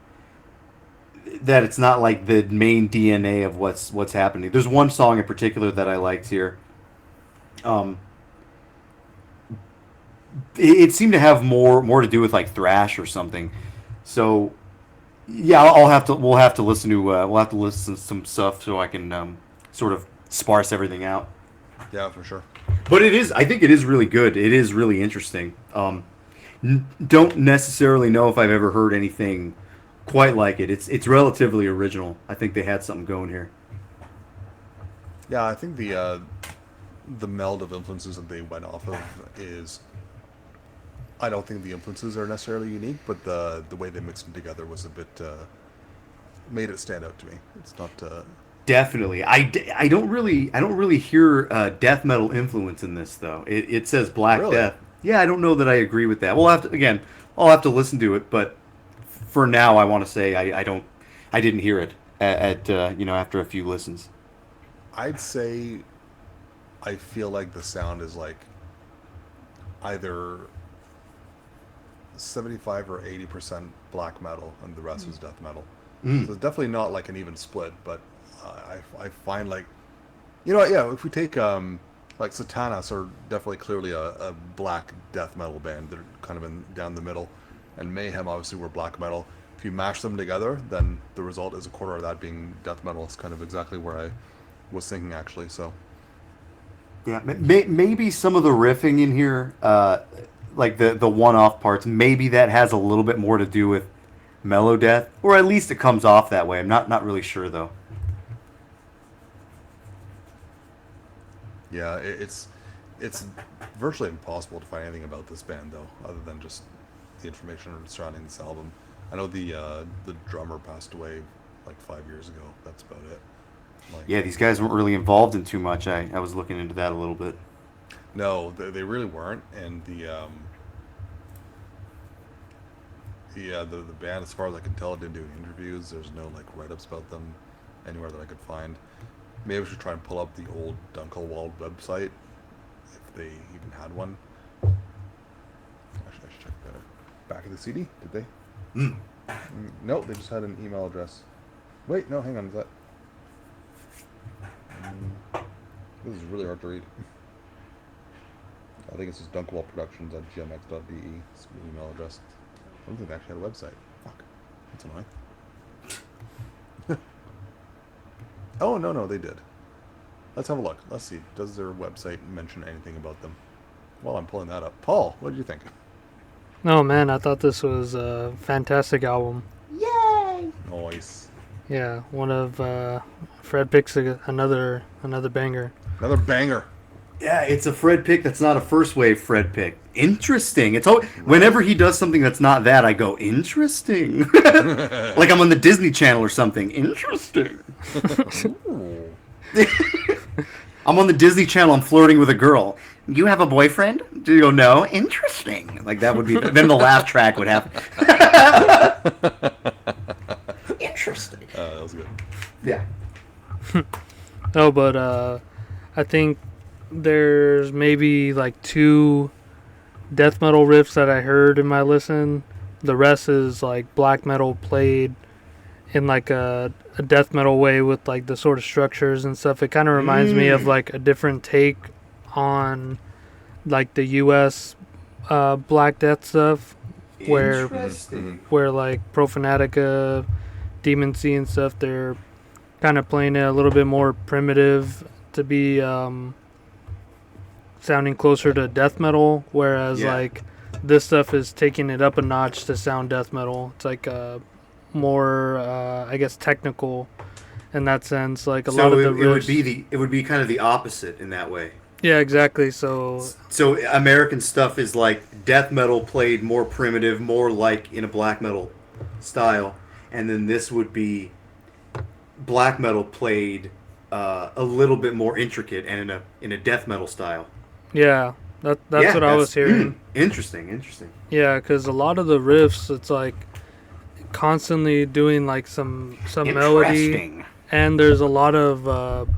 that it's not like the main DNA of what's happening. There's one song in particular that I liked here. It seemed to have more to do with like thrash or something. So yeah, we'll have to listen to some stuff so I can sort of sparse everything out. yeah, for sure. But I think it is really good. It is really interesting. Don't necessarily know if I've ever heard anything quite like it. It's relatively original. I think they had something going here. Yeah, I think the meld of influences that they went off of is. I don't think the influences are necessarily unique, but the way they mixed them together was a bit made it stand out to me. It's not. Definitely. I don't really hear death metal influence in this though. It says Black Really? Death. Yeah, I don't know that I agree with that. I'll have to listen to it, but for now I want to say I didn't hear it at after a few listens. I'd say I feel like the sound is like either 75 or 80% black metal and the rest is death metal. So it's definitely not like an even split, but I find like, yeah, if we take like Satanas are definitely clearly a black death metal band. They're kind of down the middle. and Mayhem obviously were black metal. If you mash them together, then the result is a quarter of that being death metal. It's kind of exactly where I was thinking actually. So Yeah, maybe some of the riffing in here, like the one-off parts, maybe that has a little bit more to do with mellow death, or at least it comes off that way. I'm not really sure though. yeah, it's virtually impossible to find anything about this band though, other than just the information surrounding this album. I know the drummer passed away like 5 years ago. That's about it. Like, Yeah, these guys weren't really involved in too much. I was looking into that a little bit. no, they really weren't, and the band, as far as I can tell, didn't do any interviews. There's no like write-ups about them anywhere that I could find. Maybe I should try and pull up the old Dunkelwald website if they even had one. Actually, I should check the back of the CD. Did they? No, they just had an email address. Wait, no, hang on. Is that? This is really hard to read. I think it's just dunkelwaldproductions@gmx.de. It's an email address. I don't think they actually had a website. Fuck. That's annoying. Oh, no, they did. Let's have a look. Let's see. Does their website mention anything about them? While I'm pulling that up. Paul, what did you think? No, man, I thought this was a fantastic album. Yay! Nice. Yeah, one of Fred picks another banger. Another banger. Yeah, it's a Fred pick that's not a first wave Fred pick. Interesting. It's always, whenever he does something that's not that, I go interesting. Like I'm on the Disney Channel or something. Interesting. Ooh. I'm on the Disney Channel. I'm flirting with a girl. You have a boyfriend? Do you go no? Interesting. Like that would be. Then the laugh track would happen. Interesting. That was good. Yeah. No, but I think there's maybe like 2 death metal riffs that I heard in my listen. The rest is like black metal played in like a death metal way with like the sort of structures and stuff. It kind of reminds me of like a different take on like the U.S. Black Death stuff, where Interesting. like Profanatica, Demon Sea and stuff, they're kind of playing it a little bit more primitive to be sounding closer to death metal, whereas Yeah. like this stuff is taking it up a notch to sound death metal. It's like more I guess technical in that sense. Like a lot of the riffs, it would be kind of the opposite in that way. yeah, exactly. So So American stuff is like death metal played more primitive, more like in a black metal style, and then this would be black metal played a little bit more intricate and in a death metal style. yeah, that's Yeah, what I was hearing. Interesting. Yeah, because a lot of the riffs, it's like constantly doing like some melody, Interesting. and there's a lot of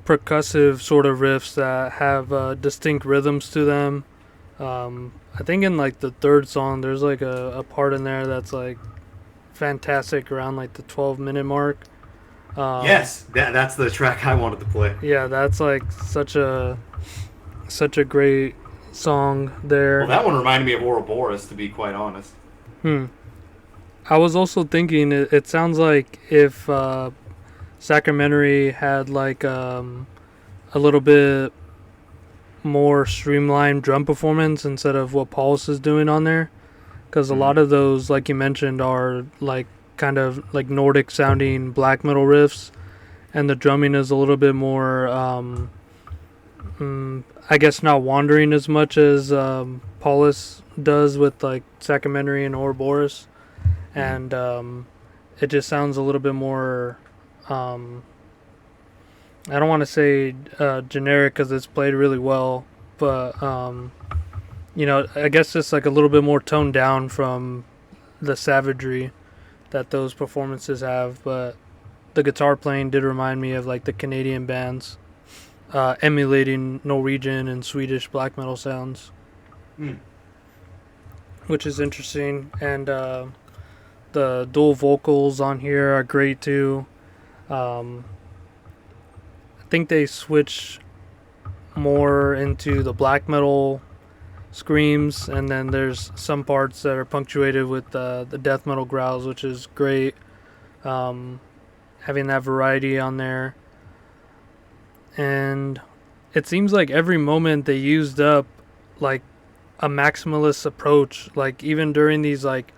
percussive sort of riffs that have distinct rhythms to them. I think in like the third song, there's like a part in there that's like fantastic around like the 12-minute mark. Yes, that's the track I wanted to play. Yeah, that's like such a great song there. Well, that one reminded me of Ouroboros, to be quite honest. I was also thinking it sounds like if Sacramentary had like a little bit more streamlined drum performance instead of what Paulus is doing on there, because a lot of those, like you mentioned, are like kind of like Nordic sounding black metal riffs, and the drumming is a little bit more I guess not wandering as much as Paulus does with like Sacramentary and Ouroboros, and it just sounds a little bit more I don't want to say generic because it's played really well, but I guess just like a little bit more toned down from the savagery that those performances have. But the guitar playing did remind me of like the Canadian bands emulating Norwegian and Swedish black metal sounds, which is interesting. And the dual vocals on here are great too. I think they switch more into the black metal screams, and then there's some parts that are punctuated with the death metal growls, which is great. Having that variety on there. And it seems like every moment they used up like a maximalist approach, like even during these like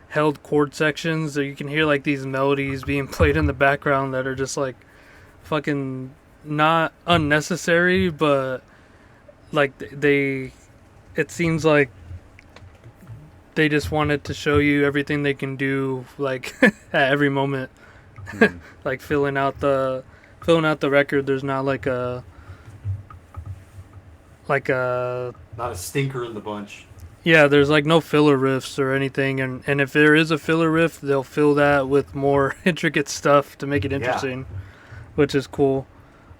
held chord sections, you can hear like these melodies being played in the background that are just like fucking not unnecessary, but like it seems like they just wanted to show you everything they can do like at every moment. Like filling out the record. There's not like a Not a stinker in the bunch. yeah, there's like no filler riffs or anything, and if there is a filler riff, they'll fill that with more intricate stuff to make it interesting, which is cool.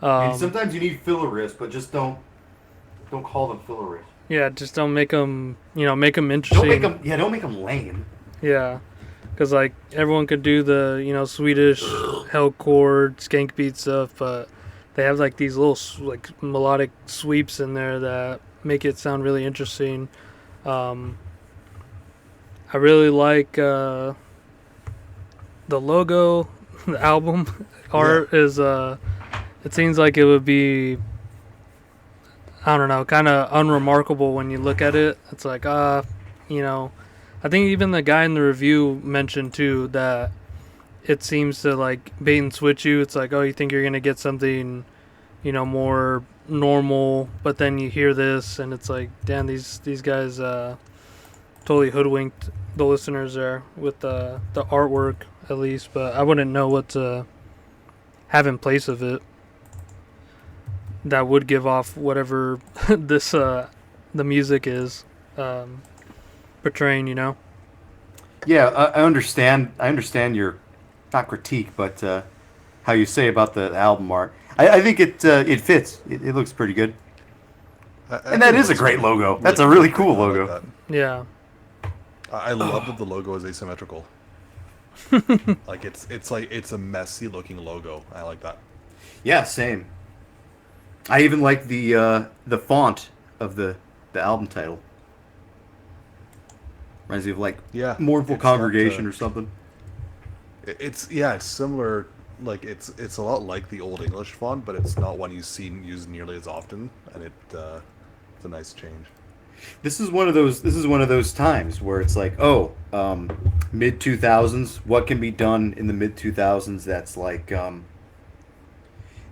I mean, sometimes you need filler riffs, but just don't call them filler riffs. Yeah, just don't make them, make them interesting. Don't make them lame. Yeah, because like everyone could do the Swedish hell chord skank beat stuff, but they have like these little like melodic sweeps in there that make it sound really interesting. I really like the logo, the album art is it seems like it would be, I don't know, kind of unremarkable when you look at it. It's like I think even the guy in the review mentioned too that it seems to like bait and switch you. It's like, oh, you think you're gonna get something more normal, but then you hear this and it's like, damn, these guys totally hoodwinked the listeners there with the artwork at least, but I wouldn't know what to have in place of it that would give off whatever this the music is portraying. Yeah, I understand your not critique, but how you say about the album art. I think it fits. It looks pretty good. And that is a great logo. That's a really cool logo. Like Yeah. I love that the logo is asymmetrical. Like it's a messy looking logo. I like that. Yeah, same. I even like the font of the album title. Reminds me of like Mournful Congregation or something. It's similar. Like it's a lot like the Old English font, but it's not one you see used nearly as often, and it's a nice change. This is one of those times where it's like, mid 2000s. What can be done in the mid 2000s that's like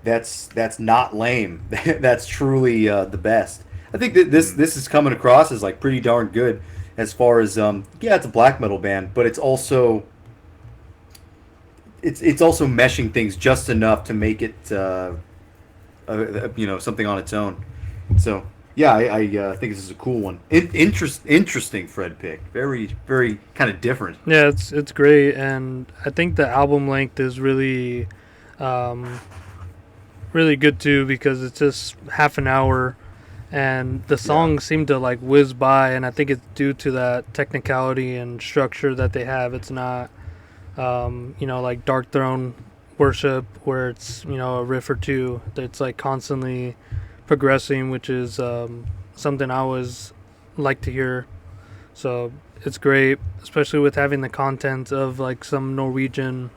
that's not lame. That's truly the best. I think that this is coming across as like pretty darn good as far as it's a black metal band, but it's also meshing things just enough to make it something on its own. So yeah, I think this is a cool one. Interesting Fred pick. Very very kind of different. Yeah, it's great, and I think the album length is really really good too, because it's just half an hour and the songs seem to like whiz by, and I think it's due to that technicality and structure that they have. It's not like Dark Throne Worship where it's a riff or two. It's like constantly progressing, which is something I always like to hear. So it's great, especially with having the content of like some Norwegian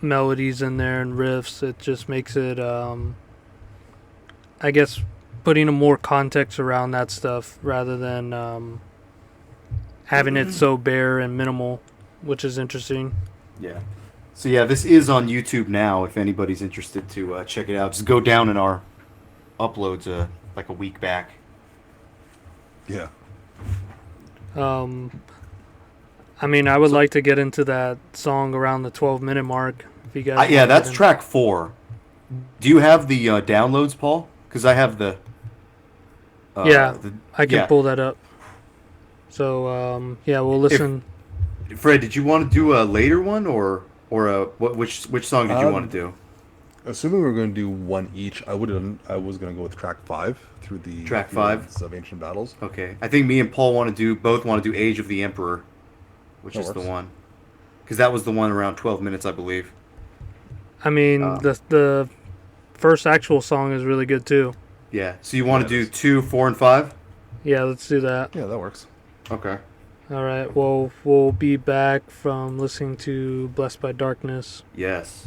melodies in there and riffs. It just makes it I guess putting a more context around that stuff rather than having it so bare and minimal, which is interesting. Yeah. So yeah, this is on YouTube now. If anybody's interested to check it out, just go down in our uploads like a week back. Yeah. I mean, I would like to get into that song around the 12-minute mark. If you guys, that's track 4. Do you have the downloads, Paul? Because I have the. I can pull that up. So we'll listen. Fred, did you want to do a later one or which song did you want to do? Assuming we were going to do one each, I was going to go with track 5 through the track 5 of Ancient Battles. Okay, I think me and Paul both want to do Age of the Emperor, which is the one, because that was the one around 12 minutes, I believe. I mean, the first actual song is really good too. Yeah. So you want Yeah, to it do is. 2, 4, and 5? Yeah, let's do that. Yeah, that works. Okay. All right. Well, we'll be back from listening to Blessed by Darkness. Yes.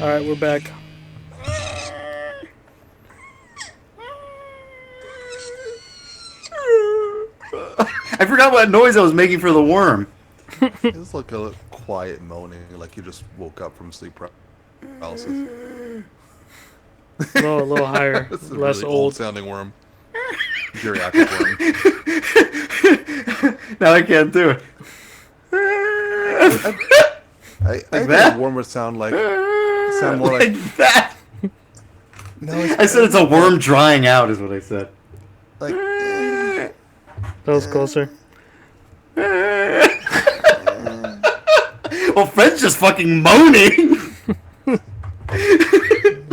All right, we're back. I forgot what noise I was making for the worm. It's like a quiet moaning, like you just woke up from sleep paralysis. A little higher, It's a less really old. old-sounding worm. Geriatric worm. Now I can't do it. I think that? a worm would sound more like that. no. I said it's a worm drying out, is what I said. Like That was closer. Well, Fred's just fucking moaning.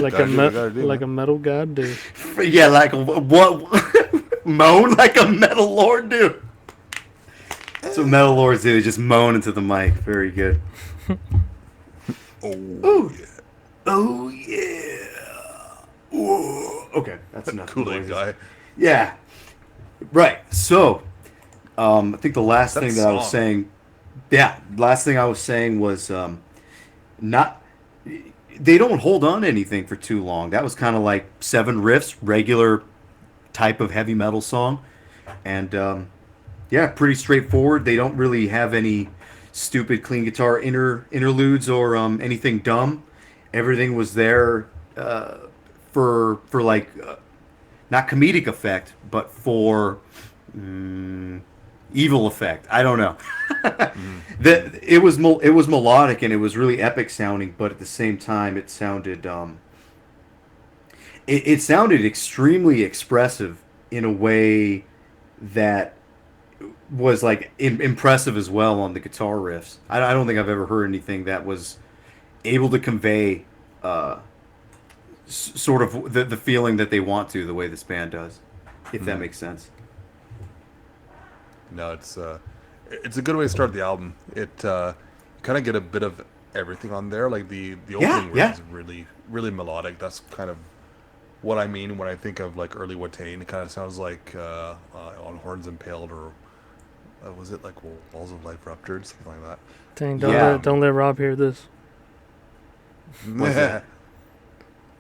like Gotta do what you gotta do, like a man. metal god, dude. Yeah, like what? Moan like a metal lord, dude. So metal lords do, just moan into the mic. Very good. Oh, Ooh. yeah. Oh yeah. Whoa. Okay, that's enough Kool-Aid noises. guy. Yeah. Right. So, I think the last That thing that I was song. saying, yeah, last thing I was saying was not. They don't hold on to anything for too long. That was kind of like 7 riffs, regular type of heavy metal song, and yeah, pretty straightforward. They don't really have any stupid clean guitar interludes or anything dumb. Everything was there for like not comedic effect, but for evil effect. I don't know. It was melodic and it was really epic sounding, but at the same time, it sounded it sounded extremely expressive in a way that was like impressive as well on the guitar riffs. I don't think I've ever heard anything that was able to convey sort of the feeling that they want to the way this band does, if that makes sense. No, it's a good way to start the album. It kind of get a bit of everything on there. Like the opening riff Yeah. is really melodic. That's kind of what I mean when I think of like early Watain. It kind of sounds like On Horns Impaled, or was it like Walls of Life Ruptured, something like that. Dang, Yeah. don't let Rob hear this What's that?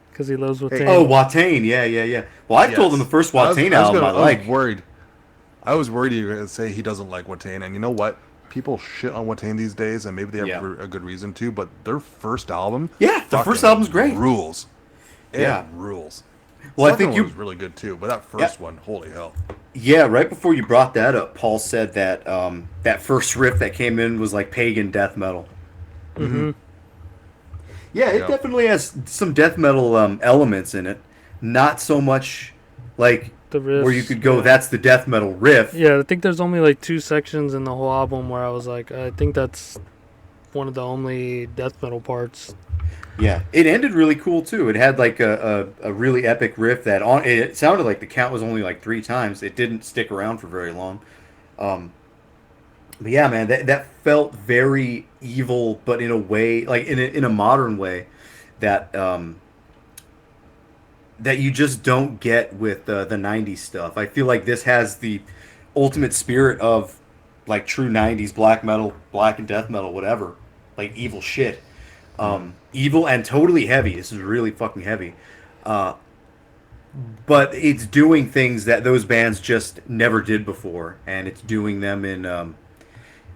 because he loves what Hey. Oh, Watain. Yeah. Well, I've told him the first Watain album I like. I was worried you were going to say he doesn't like Watain, and you know what? People shit on Watain these days, and maybe they have Yeah. a good reason to. But their first album, Yeah, the first fucking album's great. Rules. It Yeah. rules. Well, I Second think one you. was really good too, but that first one, holy hell! Yeah, right before you brought that up, Paul said that that first riff that came in was like pagan death metal. Mm-hmm. Yeah, it Yeah. definitely has some death metal elements in it. Not so much like The riffs, where you could go, yeah. that's the death metal riff. Yeah, I think there's only like 2 sections in the whole album where I was like, I think that's one of the only death metal parts. Yeah, it ended really cool too. It had like a really epic riff that it sounded like the count was only like 3 times. It didn't stick around for very long. But yeah, man, that felt very evil, but in a way, like in a modern way, that that you just don't get with the '90s stuff. I feel like this has the ultimate spirit of like true '90s black metal, black and death metal, whatever, like evil shit. Evil and totally heavy. This is really fucking heavy. But it's doing things that those bands just never did before, and it's doing them in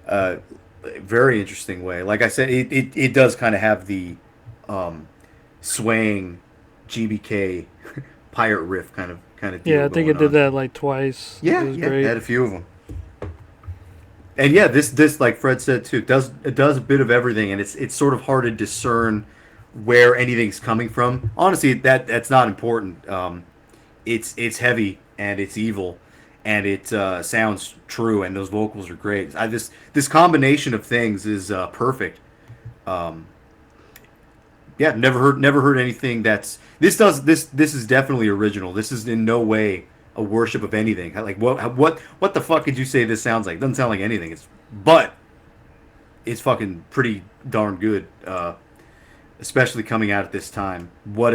a very interesting way. Like I said, it does kind of have the swaying GBK pirate riff kind of deal. Yeah, I think it going did on. that like twice. Yeah, It was yeah, great. it had a few of them. And yeah, this like Fred said too, it does a bit of everything, and it's sort of hard to discern where anything's coming from. Honestly, that's not important. It's heavy and it's evil, and it sounds true, and those vocals are great. This combination of things is perfect. Yeah, never heard anything that's this is definitely original. This is in no way a worship of anything. Like what the fuck did you say this sounds like? It doesn't sound like anything. But it's fucking pretty darn good. Especially coming out at this time. What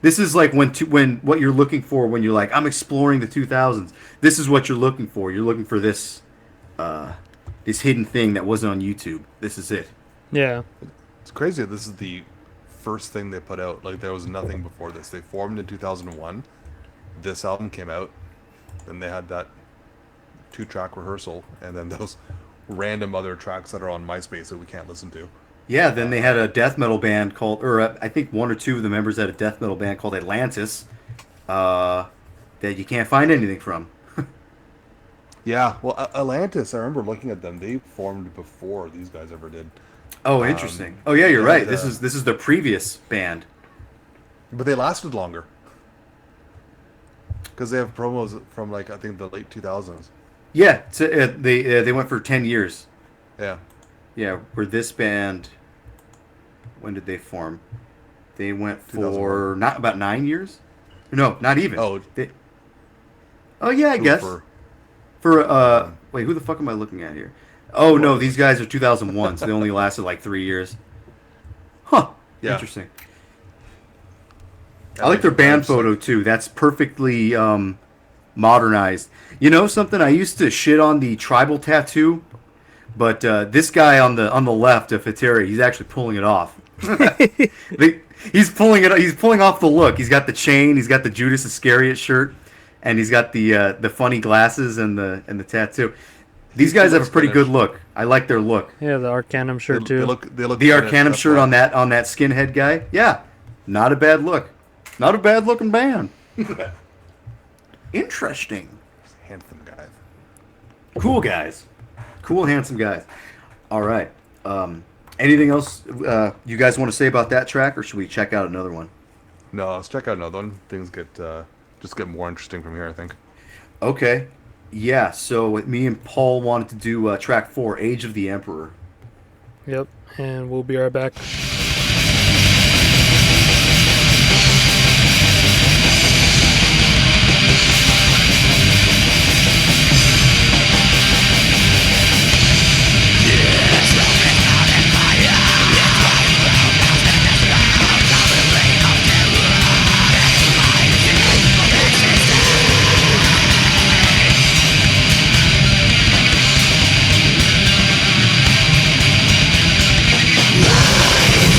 this is like when what you're looking for when you're like, I'm exploring the 2000s. This is what you're looking for. You're looking for this this hidden thing that wasn't on YouTube. This is it. Yeah. It's crazy that this is the first thing they put out. Like, there was nothing before this. They formed in 2001. This album came out. Then they had that 2-track rehearsal, and then those random other tracks that are on MySpace that we can't listen to. Yeah, then they had a death metal band called, or I think 1 or 2 of the members had a death metal band called Atlantis, that you can't find anything from. Yeah, well, Atlantis, I remember looking at them. They formed before these guys ever did. Oh, interesting. Oh, yeah, you're yeah, right. This is the previous band. But they lasted longer. Because they have promos from, like, I think the late 2000s. Yeah, they went for 10 years. Yeah. Yeah, where this band, when did they form? They went for 2001. not about 9 years. No, not even. Oh, Oh yeah, I guess. Wait, who the fuck am I looking at here? Oh no, these guys are 2001, so they only lasted like 3 years. Huh. Yeah. Interesting. I like their band photo too. That's perfectly modernized. You know something? I used to shit on the tribal tattoo, but this guy on the left of Hetaeria, he's actually pulling it off. He's pulling it. He's pulling off the look. He's got the chain. He's got the Judas Iscariot shirt, and he's got the funny glasses and the tattoo. These guys have a pretty good look. I like their look. Yeah, the Arcanum shirt too. They look The Finnish, Arcanum that's shirt why. on that skinhead guy. Yeah, not a bad look. Not a bad looking band. Interesting. Handsome guys. Cool guys. Cool, handsome guys. All right. Anything else you guys want to say about that track, or should we check out another one? No, let's check out another one. Things just get more interesting from here, I think. Okay. Yeah, so me and Paul wanted to do track 4, Age of the Emperor. Yep, and we'll be right back. Life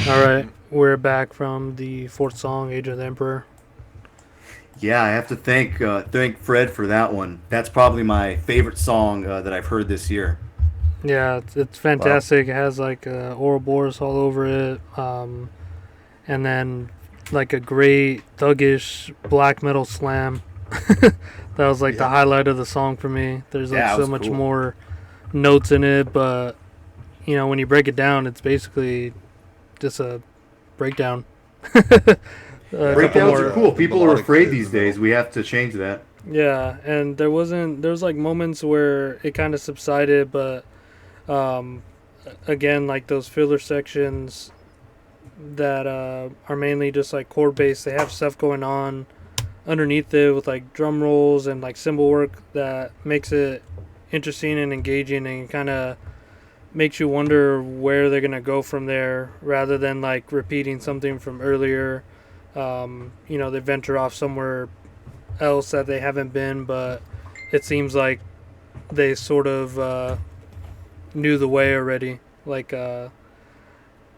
All right, we're back from the fourth song, Age of the Emperor. Yeah, I have to thank Fred for that one. That's probably my favorite song that I've heard this year. Yeah, it's Wow. fantastic. It has like Ouroboros all over it, and then like a great thuggish black metal slam. That was like the Yeah. highlight of the song for me. There's like Yeah, it so was much cool. more notes in it, but when you break it down, it's basically just a breakdown. A Yeah. couple Breakdowns are more. cool. The People are melodic afraid in the these middle. days. We have to change that. Yeah, and there was like moments where it kind of subsided, but um, again, like those filler sections that are mainly just like chord based, they have stuff going on underneath it with like drum rolls and like cymbal work that makes it interesting and engaging and kind of makes you wonder where they're gonna go from there rather than like repeating something from earlier. They venture off somewhere else that they haven't been, but it seems like they sort of knew the way already. Like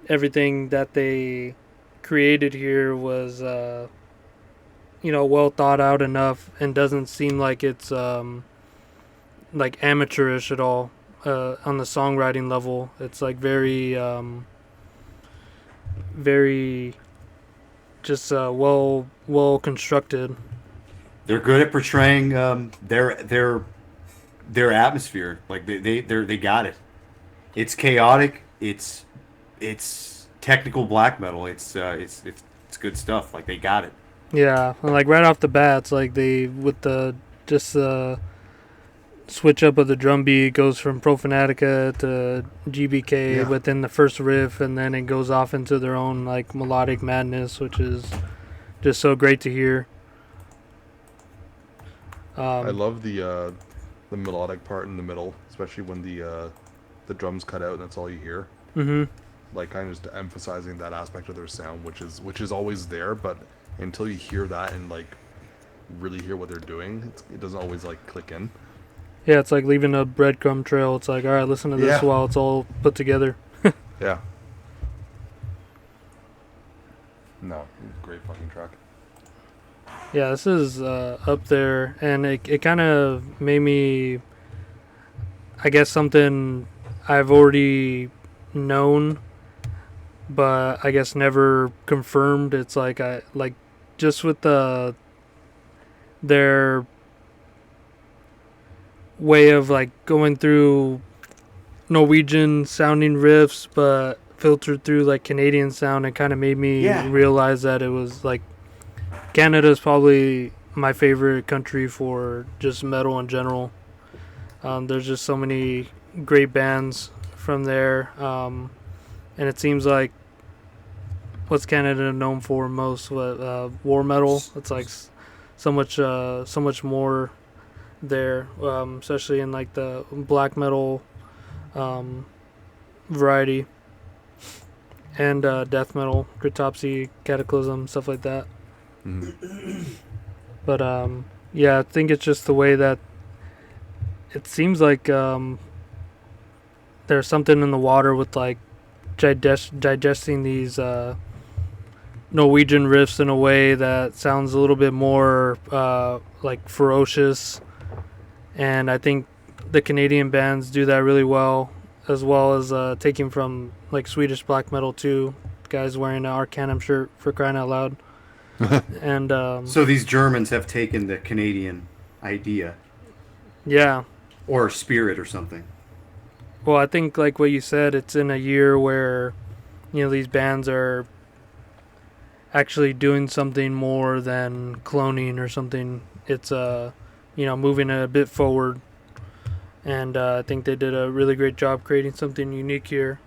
everything that they created here was, well thought out enough and doesn't seem like it's like amateurish at all. On the songwriting level, it's like very just well constructed. They're good at portraying their atmosphere. Like they got it. It's chaotic. It's technical black metal. It's good stuff. Like they got it. Yeah, and like right off the bat, it's like they with the just switch up of the drum beat goes from Profanatica to GBK Yeah. within the first riff, and then it goes off into their own like melodic madness, which is just so great to hear. I Um, love the melodic part in the middle, especially when the drums cut out and that's all you hear. hmm Like kind of just emphasizing that aspect of their sound, which is always there, but until you hear that and like really hear what they're doing, it doesn't always like click in. Yeah, it's like leaving a breadcrumb trail. It's like, all right, listen to this Yeah. while it's all put together. Yeah. No, great fucking track. Yeah, this is up there, and it kind of made me, I guess, something I've already known, but I guess never confirmed. It's like I like just with their way of like going through Norwegian sounding riffs, but filtered through like Canadian sound. It kind of made me Yeah. realize that it was like Canada's probably my favorite country for just metal in general. There's just so many great bands from there, and it seems like what's Canada known for most? What war metal? It's like so much more there, especially in like the black metal um, variety and death metal, Cryptopsy, Cataclysm, stuff like that. Mhm. But yeah, I think it's just the way that it seems like there's something in the water with like digesting these Norwegian riffs in a way that sounds a little bit more like ferocious, and I think the Canadian bands do that really well as taking from like Swedish black metal too. Guys wearing an Arcanum shirt for crying out loud, and So these Germans have taken the Canadian idea yeah. or spirit or something. Well, I think like what you said, it's in a year where these bands are actually doing something more than cloning or something. It's moving it a bit forward, and I think they did a really great job creating something unique here.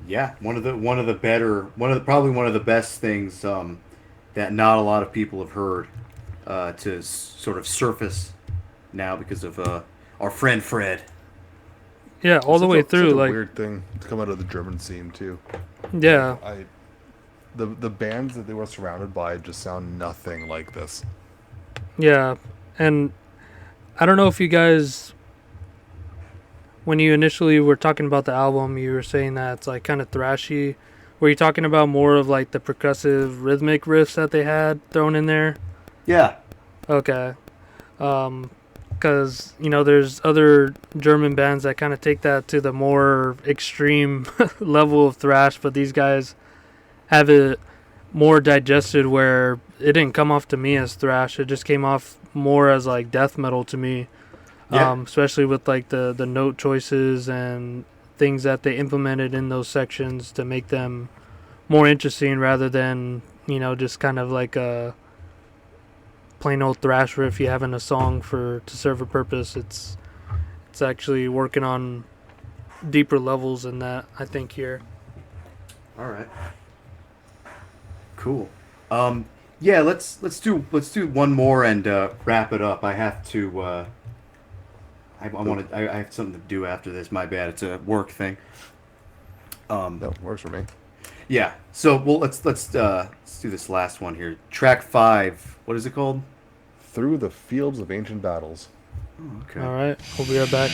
Yeah, probably one of the best things that not a lot of people have heard sort of surface now because of our friend Fred. Yeah, all It's the such way a, through. Such a Like, weird thing to come out of the German scene too. yeah, The bands that they were surrounded by just sound nothing like this. yeah, and I don't know if you guys when you initially were talking about the album, you were saying that it's like kind of thrashy. Were you talking about more of like the percussive rhythmic riffs that they had thrown in there? Yeah. Okay. Because, there's other German bands that kind of take that to the more extreme level of thrash, but these guys have it more digested where it didn't come off to me as thrash. It just came off more as like death metal to me. Yeah. Especially with like the note choices and things that they implemented in those sections to make them more interesting rather than, just kind of like a plain old thrash riff you have in a song to serve a purpose. It's actually working on deeper levels than that, I think, here. All right. Cool. Yeah, let's do one more and wrap it up. I have to I have something to do after this. My bad. It's a work thing. That works for me. Yeah. So, well, let's do this last one here. Track 5. What is it called? Through the Fields of Ancient Battles. Oh, okay. All right. We'll be right back.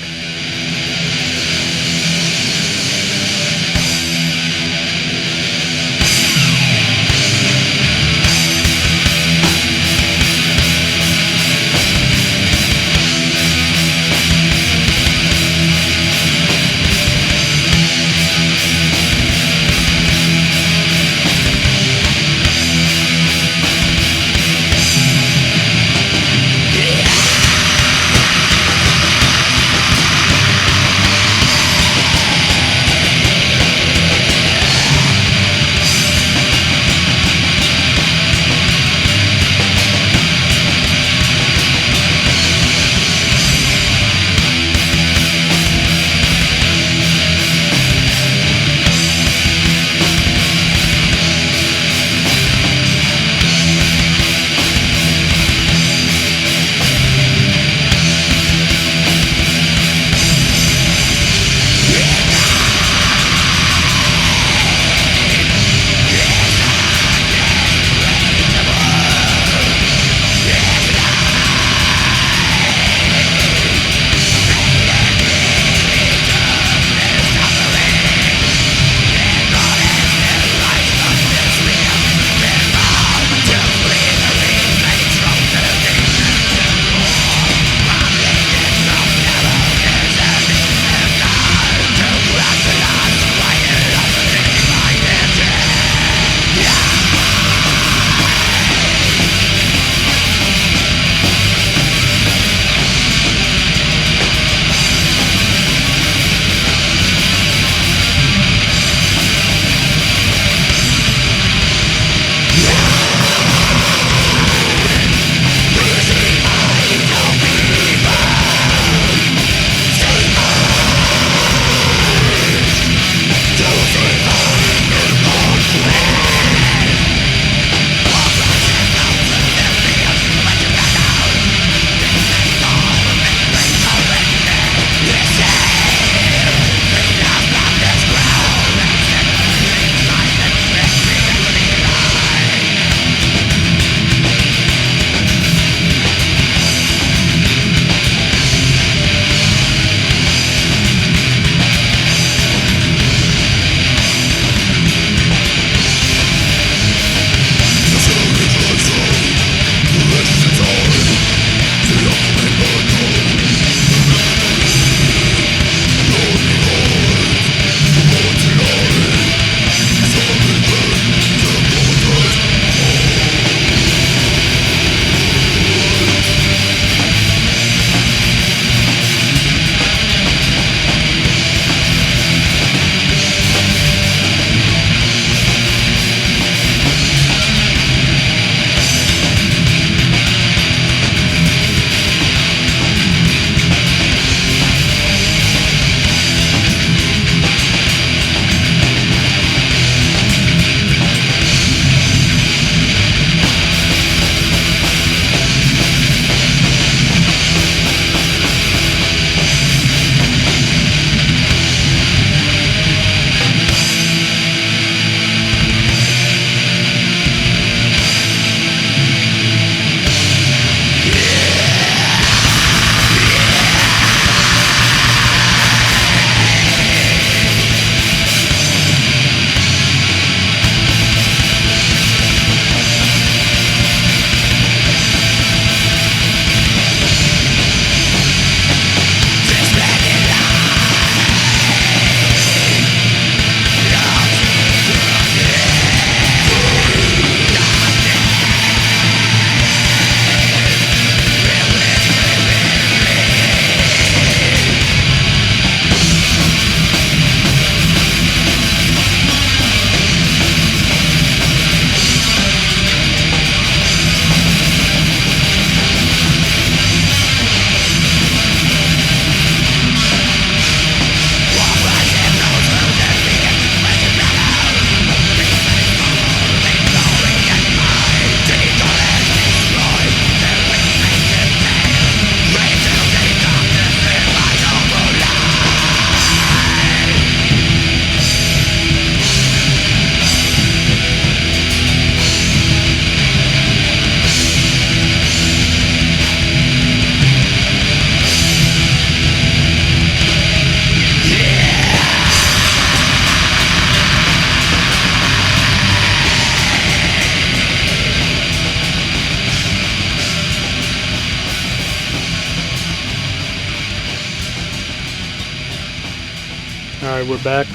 All right, we're back.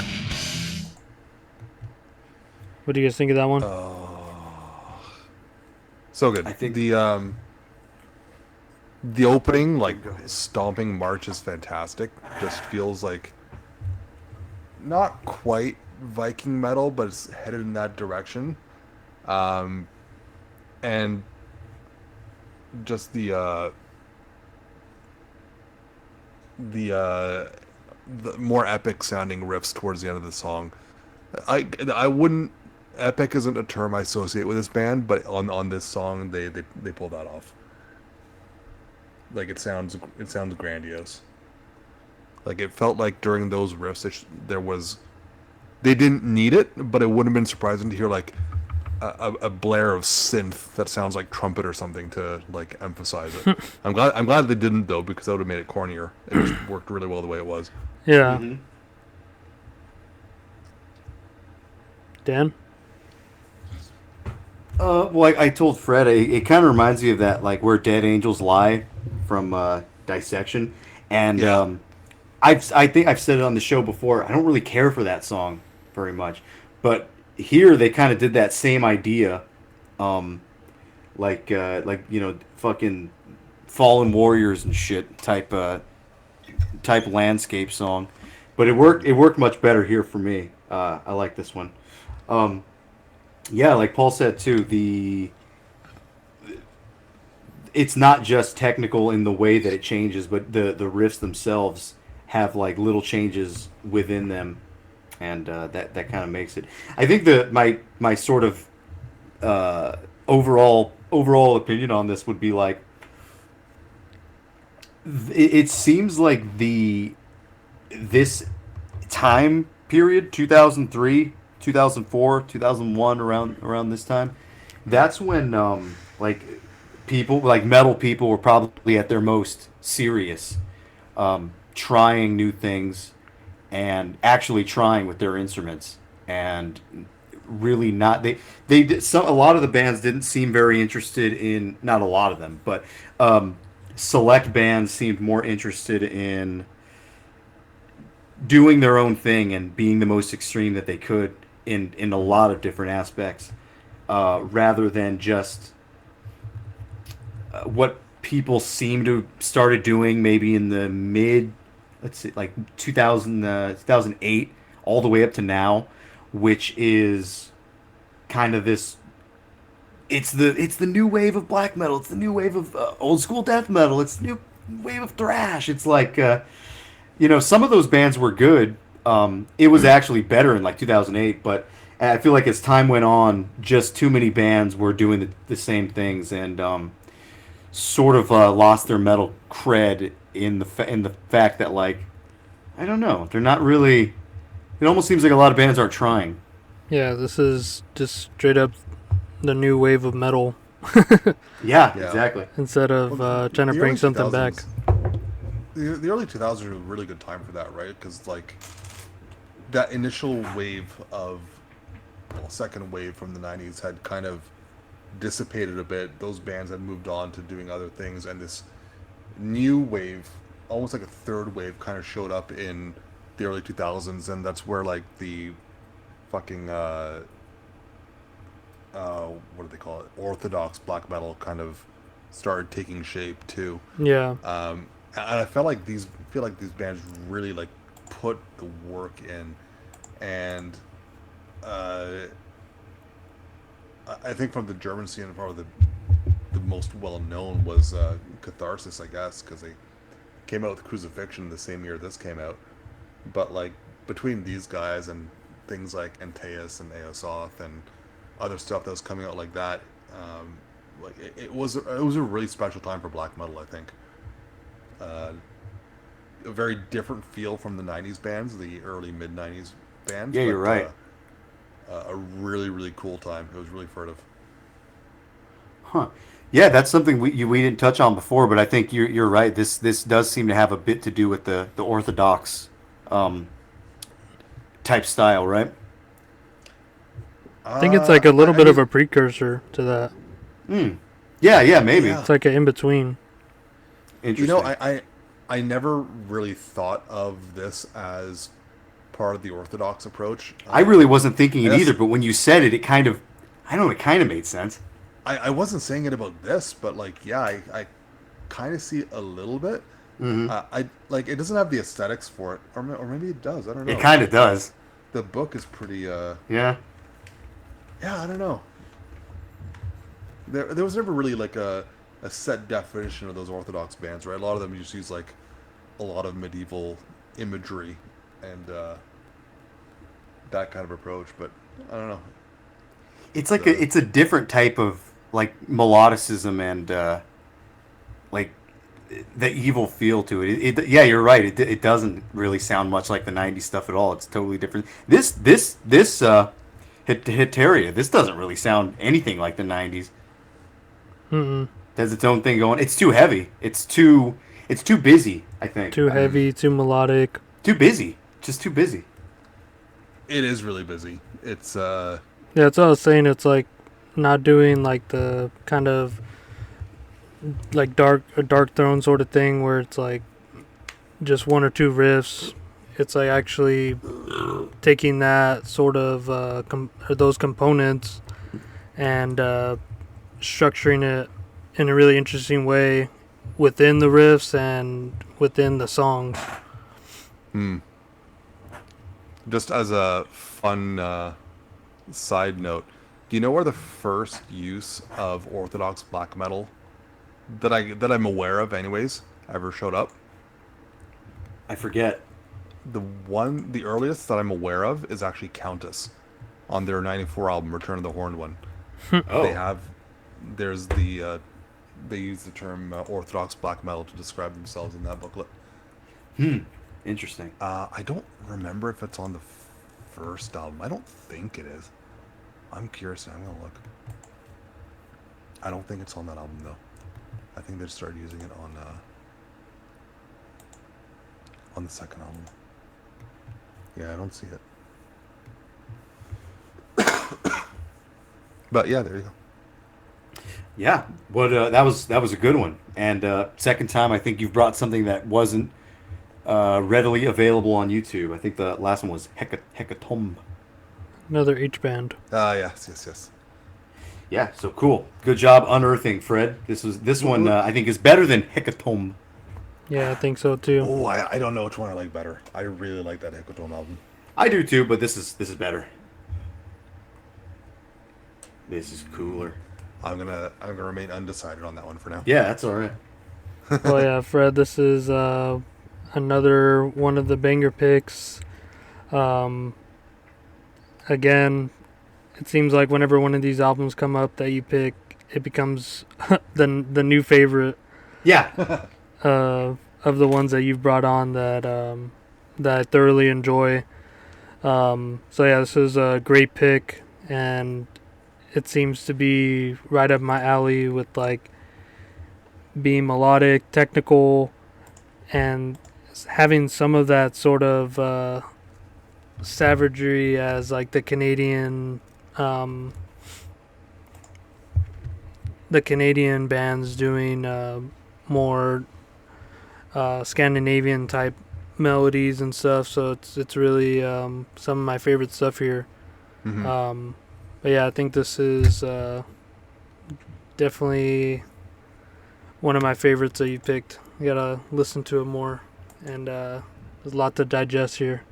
What do you guys think of that one? So good. I think- The opening, like Go ahead. stomping march, is fantastic. Just feels like not quite Viking metal, but it's headed in that direction. And just the more epic sounding riffs towards the end of the song. I wouldn't. Epic isn't a term I associate with this band, but on this song they pull that off. Like it sounds grandiose. Like it felt like during those riffs they didn't need it, but it wouldn't have been surprising to hear like a blare of synth that sounds like trumpet or something to like emphasize it. I'm glad they didn't though, because that would have made it cornier. It just worked really well the way it was. Yeah. Mhm. Dan? Well, I told Fred, it kind of reminds me of that, like, Where Dead Angels Lie from Dissection. And Yeah. I think I've said it on the show before, I don't really care for that song very much. But here they kind of did that same idea. Like, fucking Fallen Warriors and shit type landscape song. But it worked much better here for me. I like this one. Yeah, like Paul said too, it's not just technical in the way that it changes, but the riffs themselves have like little changes within them, and that kind of makes it. I think my sort of overall opinion on this would be like, it seems like this time period, 2003, 2004, 2001, around this time, that's when like people, like metal people, were probably at their most serious, trying new things and actually trying with their instruments, and really not a lot of the bands didn't seem very interested in, not a lot of them, but select bands seemed more interested in doing their own thing and being the most extreme that they could in a lot of different aspects, rather than just what people seem to started doing maybe in the mid, let's see, like 2008 all the way up to now, which is kind of this. It's the new wave of black metal. It's the new wave of old school death metal. It's the new wave of thrash. It's like, some of those bands were good. It was actually better in like 2008, but I feel like as time went on, just too many bands were doing the same things, and sort of lost their metal cred in the fact that, like, I don't know, they're not really. It almost seems like a lot of bands aren't trying. Yeah, this is just straight up the new wave of metal Yeah, Yeah. exactly. instead of trying to The bring early something back. 2000s The early 2000s were a really good time for that, right? Because like that initial wave of, well, second wave from the 90s had kind of dissipated a bit. Those bands had moved on to doing other things, and this new wave, almost like a third wave, kind of showed up in the early 2000s, and that's where like the fucking what do they call it, orthodox black metal kind of started taking shape too. Yeah. And I feel like these bands really like put the work in, and I think from the German scene, probably the most well known was Catharsis, I guess, because they came out with Crucifixion the same year this came out. But like between these guys and things like Antaeus and Aosoth and other stuff that was coming out like that, like it was a really special time for black metal, I think. A very different feel from the 90s bands, the early mid 90s bands. Yeah, you're right. A really, really cool time. It was really furtive. Huh. Yeah, that's something we didn't touch on before, but I think you're right. This does seem to have a bit to do with the orthodox type style, right? I think it's like a little bit of a precursor to that. Yeah, maybe. Yeah. It's like an in-between. Interesting. I never really thought of this as part of the Orthodox approach. I really wasn't thinking it that's- either, but when you said it, it kind of, I don't know, it kind of made sense. I wasn't saying it about this, but like, yeah, I kind of see it a little bit. I like it doesn't have the aesthetics for it, or maybe it does. I don't know. It kind of does. The book is pretty. Yeah. Yeah, I don't know. There was never really like a set definition of those Orthodox bands, right? A lot of them just use like a lot of medieval imagery and that kind of approach, but I don't know. It's like it's a different type of like melodicism and like the evil feel to it. Yeah, you're right. It doesn't really sound much like the '90s stuff at all. It's totally different. This Hetaeria, this doesn't really sound anything like the '90s. Mm-mm. Has its own thing going. It's too heavy. It's too busy. I think Too heavy, too melodic. too busy. Just too busy. It is really busy. It's Yeah, that's what I was saying. It's like not doing like the kind of like dark throne sort of thing where it's like just one or two riffs. It's like actually taking that sort of or those components and structuring it in a really interesting way within the riffs and within the songs. just as a fun side note. Do you know where the first use of Orthodox black metal that I'm aware of, anyways, ever showed up? I forget. The earliest that I'm aware of is actually Countess, on their '94 album Return of the Horned One. Oh, They use the term Orthodox black metal to describe themselves in that booklet. interesting. I don't remember if it's on the first album. I don't think it is. I'm curious. I'm gonna look. I don't think it's on that album though. I think they started using it on the second album. Yeah, I don't see it. But yeah, there you go. Yeah, but that was a good one. And second time, I think you've brought something that wasn't readily available on YouTube. I think the last one was Hecatomb. Another H band. Yes. Yeah, so cool. Good job unearthing, Fred. This one I think is better than Hecatomb. Yeah, I think so too. Oh, I don't know which one I like better. I really like that Hecatome album. I do too, but this is better. This is cooler. I'm gonna remain undecided on that one for now. Yeah, that's all right. Well, yeah, Fred, this is another one of the banger picks. Again, it seems like whenever one of these albums come up that you pick, it becomes the new favorite Yeah. of the ones that you've brought on that I thoroughly enjoy. So yeah, this is a great pick, and it seems to be right up my alley with like being melodic, technical, and having some of that sort of savagery as like the Canadian bands doing more Scandinavian type melodies and stuff. So it's really some of my favorite stuff here. Mm-hmm. But yeah, I think this is definitely one of my favorites that you picked. You gotta listen to it more, and there's a lot to digest here.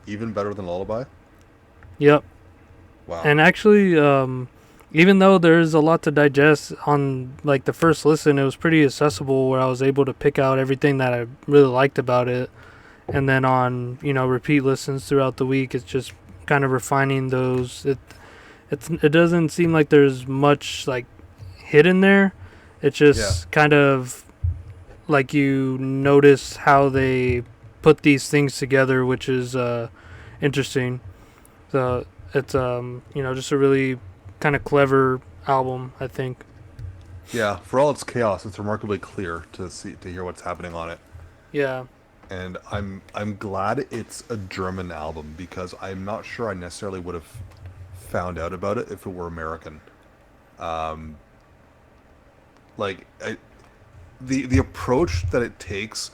Even better than Lullaby? Yep. Wow. And actually, even though there's a lot to digest on like the first listen, it was pretty accessible where I was able to pick out everything that I really liked about it. And then on, repeat listens throughout the week, it's just kind of refining those. It doesn't seem like there's much like hidden there. It's just kind of like you notice how they put these things together, which is interesting. So it's just a really kind of clever album, I think. Yeah, for all its chaos, it's remarkably clear to hear what's happening on it. Yeah. And I'm glad it's a German album, because I'm not sure I necessarily would have found out about it if it were American. The approach that it takes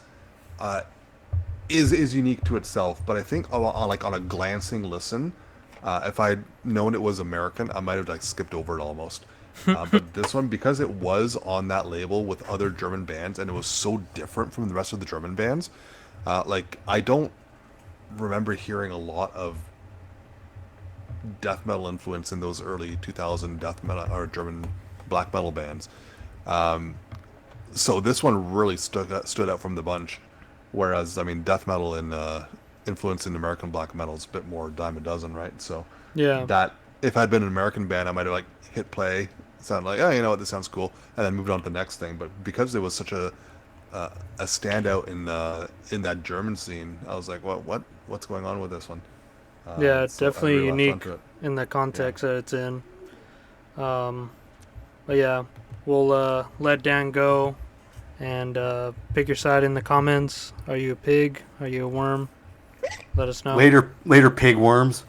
is unique to itself. But I think on a glancing listen, if I'd known it was American, I might have like skipped over it almost. But this one, because it was on that label with other German bands, and it was so different from the rest of the German bands, like I don't remember hearing a lot of death metal influence in those early 2000 death metal or German black metal bands. So this one really stood out from the bunch. Whereas, I mean, death metal and influence in American black metal is a bit more dime a dozen, right? So Yeah. that if I'd been an American band, I might have like hit play, sound like, oh, you know what, this sounds cool, and then moved on to the next thing. But because it was such a standout in that German scene, I was like, what's going on with this one? Yeah, it's So I definitely really latched unique onto it. in the context that it's in. But yeah, we'll let Dan go and pick your side in the comments. Are you a pig? Are you a worm? Let us know. Later pig worms.